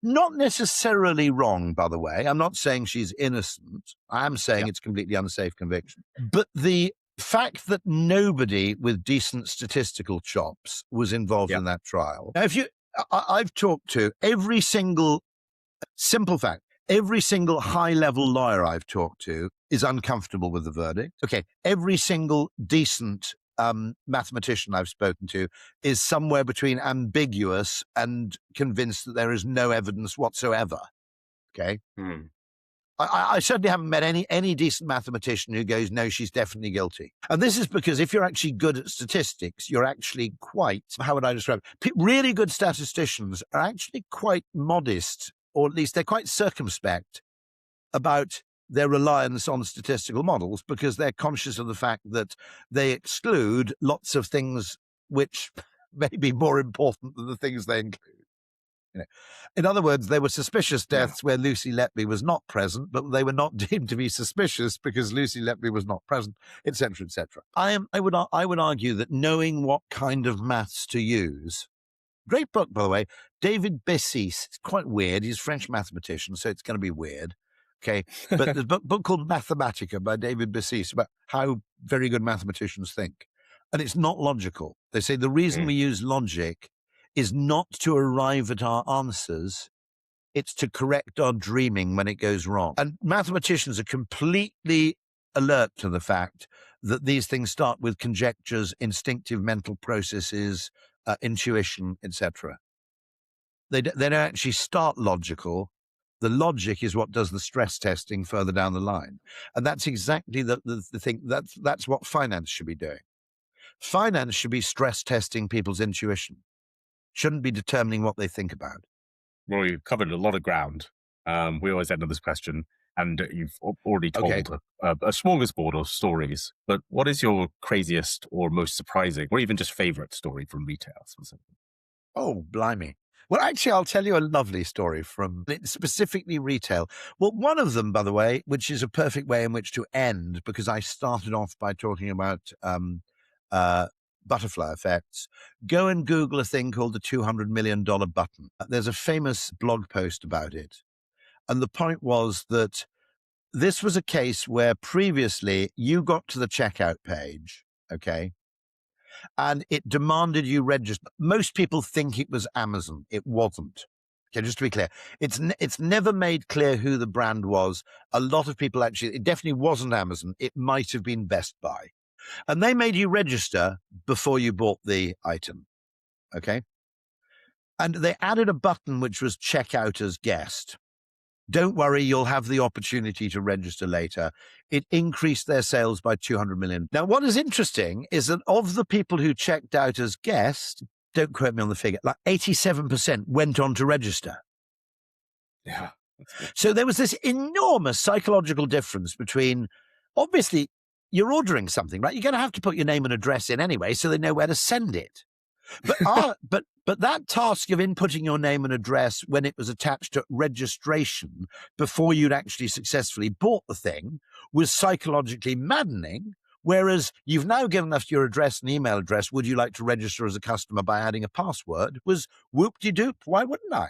Not necessarily wrong, by the way. I'm not saying she's innocent. I am saying it's completely unsafe conviction. But the fact that nobody with decent statistical chops was involved in that trial. Now, I've talked to every single high-level lawyer I've talked to is uncomfortable with the verdict. Okay, every single decent mathematician I've spoken to is somewhere between ambiguous and convinced that there is no evidence whatsoever. Okay? I certainly haven't met any decent mathematician who goes, no, she's definitely guilty. And this is because if you're actually good at statistics, you're actually quite, how would I describe it? Really good statisticians are actually quite modest, or at least they're quite circumspect about their reliance on statistical models, because they're conscious of the fact that they exclude lots of things which may be more important than the things they include. In other words, they were suspicious deaths where Lucy Letby was not present, but they were not deemed to be suspicious because Lucy Letby was not present, etc., etc. I would argue that knowing what kind of maths to use. Great book, by the way, David Bessis. It's quite weird. He's a French mathematician, so it's going to be weird. Okay, but there's a book called Mathematica by David Bessis about how very good mathematicians think, and it's not logical. They say the reason we use logic is not to arrive at our answers, it's to correct our dreaming when it goes wrong. And mathematicians are completely alert to the fact that these things start with conjectures, instinctive mental processes, intuition, etc. They don't actually start logical. The logic is what does the stress testing further down the line. And that's exactly the thing. That's what finance should be doing. Finance should be stress testing people's intuition. Shouldn't be determining what they think about. Well, you've covered a lot of ground. We always end on this question, and you've already told a smorgasbord of stories. But what is your craziest or most surprising, or even just favorite story from retail? Oh, blimey. Well, actually, I'll tell you a lovely story from specifically retail. Well, one of them, by the way, which is a perfect way in which to end, because I started off by talking about butterfly effects. Go and Google a thing called the $200 million button. There's a famous blog post about it. And the point was that this was a case where previously you got to the checkout page, okay, and it demanded you register. Most people think it was Amazon. It wasn't. Okay, just to be clear, it's never made clear who the brand was. A lot of people actually, it definitely wasn't Amazon. It might have been Best Buy. And they made you register before you bought the item, okay? And they added a button which was check out as guest. Don't worry, you'll have the opportunity to register later. It increased their sales by 200 million. Now, what is interesting is that of the people who checked out as guest, don't quote me on the figure, like 87% went on to register. Yeah. So there was this enormous psychological difference between, obviously, you're ordering something, right? You're going to have to put your name and address in anyway, so they know where to send it. But that task of inputting your name and address when it was attached to registration before you'd actually successfully bought the thing was psychologically maddening. Whereas you've now given us your address and email address. Would you like to register as a customer by adding a password? Was whoop-de-doop. Why wouldn't I?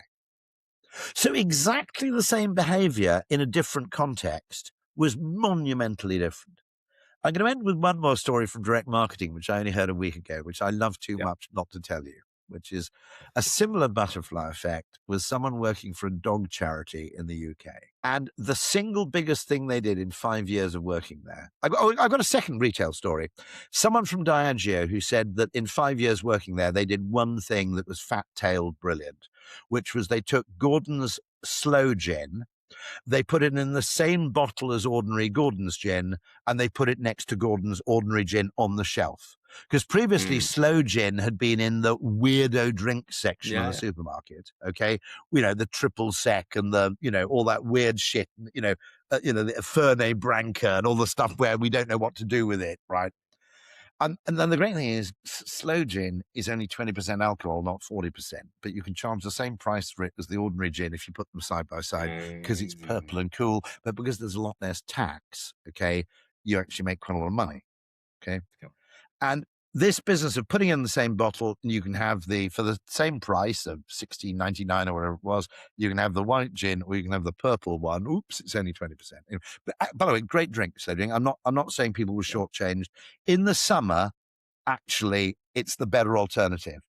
So exactly the same behavior in a different context was monumentally different. I'm going to end with one more story from direct marketing, which I only heard a week ago, which I love too much not to tell you, which is a similar butterfly effect with someone working for a dog charity in the UK. And the single biggest thing they did in 5 years of working there, I've got a second retail story. Someone from Diageo who said that in 5 years working there, they did one thing that was fat-tailed brilliant, which was they took Gordon's Sloe gin, they put it in the same bottle as ordinary Gordon's gin, and they put it next to Gordon's ordinary gin on the shelf. Because previously, Sloe gin had been in the weirdo drink section of the supermarket. Okay, the triple sec and the all that weird shit. The Fernet Branca and all the stuff where we don't know what to do with it, right? And then the great thing is, Sloe gin is only 20% alcohol, not 40%. But you can charge the same price for it as the ordinary gin if you put them side by side, because it's purple and cool. But because there's a lot less tax, okay, you actually make quite a lot of money, okay? And this business of putting in the same bottle, you can have for the same price of $16.99 or whatever it was, you can have the white gin or you can have the purple one. Oops, it's only 20%. But by the way, great drink, Sloe gin. I'm not saying people were shortchanged. In the summer, actually, it's the better alternative.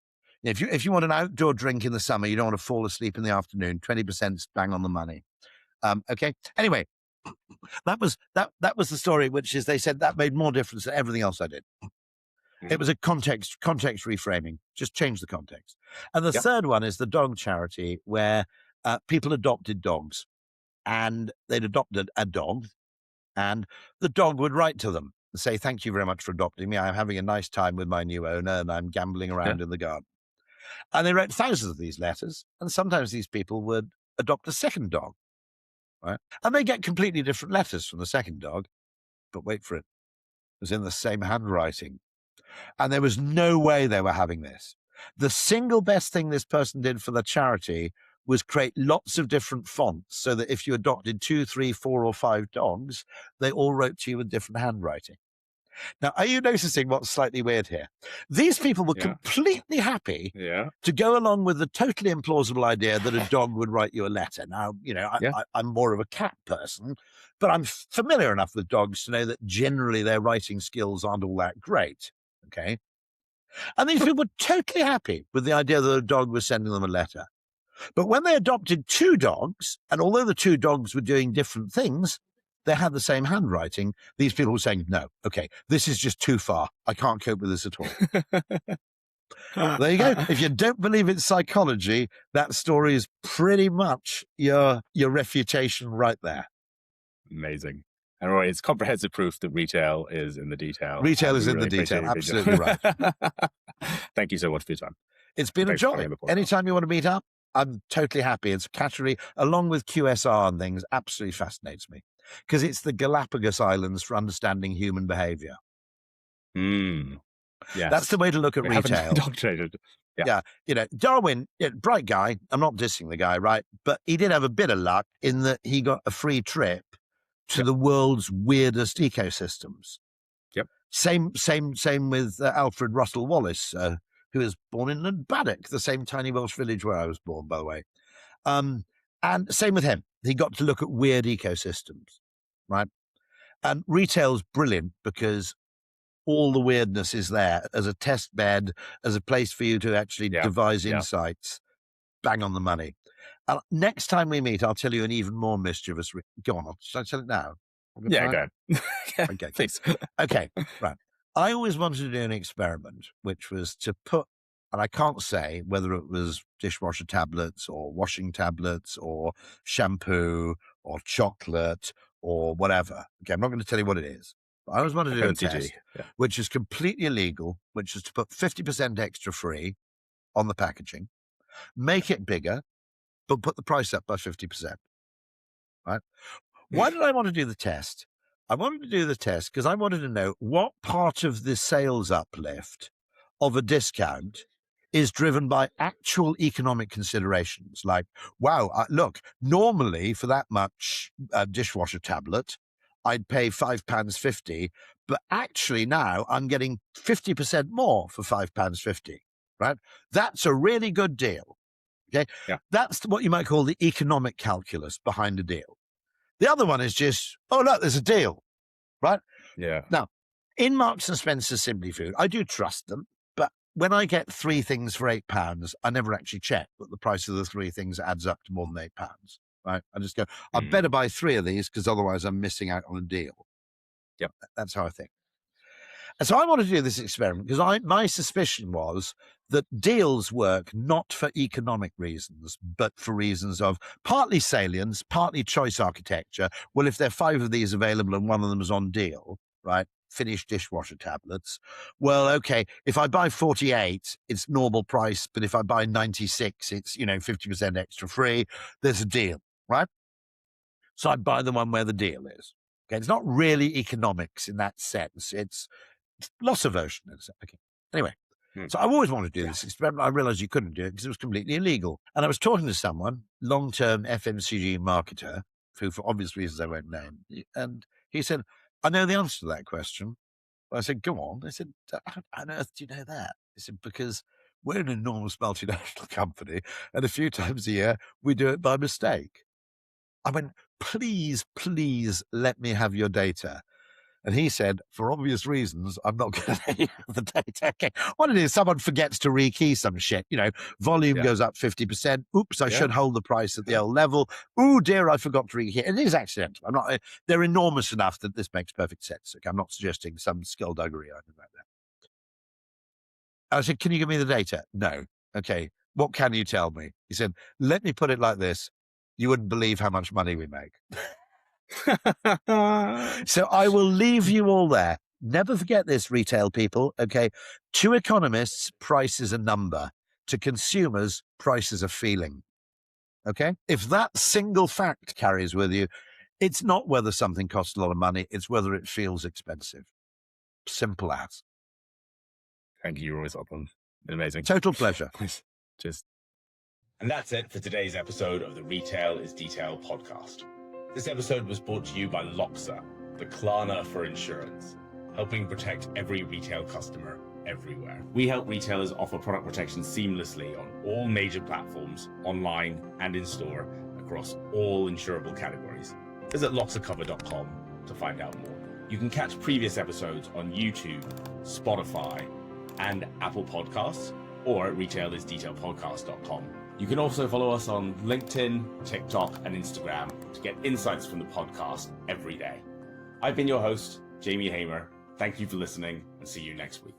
If you want an outdoor drink in the summer, you don't want to fall asleep in the afternoon. 20% is bang on the money. Okay. Anyway, that was the story, which is they said that made more difference than everything else I did. It was a context reframing, just change the context. And the third one is the dog charity where people adopted dogs. and they'd adopted a dog, and the dog would write to them and say, "Thank you very much for adopting me. I'm having a nice time with my new owner, and I'm gambling around in the garden." And they wrote thousands of these letters, and sometimes these people would adopt a second dog, right? And they get completely different letters from the second dog, but wait for it, it was in the same handwriting. And there was no way they were having this. The single best thing this person did for the charity was create lots of different fonts so that if you adopted 2, 3, 4, or 5 dogs, they all wrote to you with different handwriting. Now, are you noticing what's slightly weird here? These people were completely happy to go along with the totally implausible idea that a dog would write you a letter. Now, I'm more of a cat person, but I'm familiar enough with dogs to know that generally their writing skills aren't all that great. Okay. And these people were totally happy with the idea that a dog was sending them a letter. But when they adopted 2 dogs, and although the 2 dogs were doing different things, they had the same handwriting, these people were saying, no, okay, this is just too far. I can't cope with this at all. There you go. If you don't believe it's psychology, that story is pretty much your refutation right there. Amazing. And Rory, it's comprehensive proof that retail is in the detail. Retail is in the detail. Absolutely right. Thank you so much for your time. It's been a joy. Anytime you want to meet up, I'm totally happy. It's a category, along with QSR and things, absolutely fascinates me because it's the Galapagos Islands for understanding human behavior. Yes. That's the way to look at retail. Yeah. Darwin, bright guy. I'm not dissing the guy, right? But he did have a bit of luck in that he got a free trip to the world's weirdest ecosystems. Same with Alfred Russel Wallace, who was born in Llanbaddock, the same tiny Welsh village where I was born, by the way. And same with him. He got to look at weird ecosystems, right? And retail's brilliant because all the weirdness is there as a test bed, as a place for you to actually devise insights. Bang on the money. Next time we meet, I'll tell you an even more mischievous... Go on, should I tell it now? Go ahead. Okay, please. Okay, right. I always wanted to do an experiment, which was to put, and I can't say whether it was dishwasher tablets or washing tablets or shampoo or chocolate or whatever. Okay, I'm not going to tell you what it is. But I always wanted to do a test, which is completely illegal, which is to put 50% extra free on the packaging, make it bigger, but put the price up by 50%. Right? Why did I want to do the test? I wanted to do the test because I wanted to know what part of the sales uplift of a discount is driven by actual economic considerations. Like, wow, look, normally for that much dishwasher tablet, I'd pay £5.50, but actually now I'm getting 50% more for £5.50, right? That's a really good deal. Okay, that's what you might call the economic calculus behind a deal. The other one is just, oh, look, there's a deal, right? Now, in Marks and Spencer Simply Food, I do trust them, but when I get 3 things for £8, I never actually check that the price of the 3 things adds up to more than £8, right? I just go, I better buy 3 of these because otherwise I'm missing out on a deal. That's how I think. And so I wanted to do this experiment because my suspicion was that deals work not for economic reasons, but for reasons of partly salience, partly choice architecture. Well, if there are 5 of these available and one of them is on deal, right? Finished dishwasher tablets. Well, okay, if I buy 48, it's normal price, but if I buy 96, it's, 50% extra free. There's a deal, right? So I buy the one where the deal is. Okay, it's not really economics in that sense. It's loss aversion. Okay. Anyway, so I always wanted to do this experiment. I realized you couldn't do it because it was completely illegal. And I was talking to someone, long-term FMCG marketer, who for obvious reasons I won't name, and he said, I know the answer to that question. I said, go on. I said, how on earth do you know that? He said, because we're an enormous multinational company and a few times a year we do it by mistake. I went, please let me have your data. And he said, for obvious reasons, I'm not going to let you have the data. Okay. What it is, someone forgets to rekey some shit. Volume goes up 50%. Oops, I should hold the price at the old level. Oh dear, I forgot to rekey. It is accidental. They're enormous enough that this makes perfect sense. Okay, I'm not suggesting some skullduggery or anything like that. I said, can you give me the data? No. Okay. What can you tell me? He said, let me put it like this. you wouldn't believe how much money we make. So I will leave you all there. Never forget this, retail people, okay? To economists, price is a number. To consumers, price is a feeling, okay? If that single fact carries with you, it's not whether something costs a lot of money, it's whether it feels expensive. Simple as. Thank you, Rory Sutherland. Been amazing. Total pleasure. Just. And that's it for today's episode of the Retail is Detail podcast. This episode was brought to you by Loxa, the Klarna for insurance, helping protect every retail customer everywhere. We help retailers offer product protection seamlessly on all major platforms, online and in store, across all insurable categories. Visit loxacover.com to find out more. You can catch previous episodes on YouTube, Spotify, and Apple Podcasts, or at retailisdetailpodcast.com. You can also follow us on LinkedIn, TikTok, and Instagram to get insights from the podcast every day. I've been your host, Jamie Hamer. Thank you for listening, and see you next week.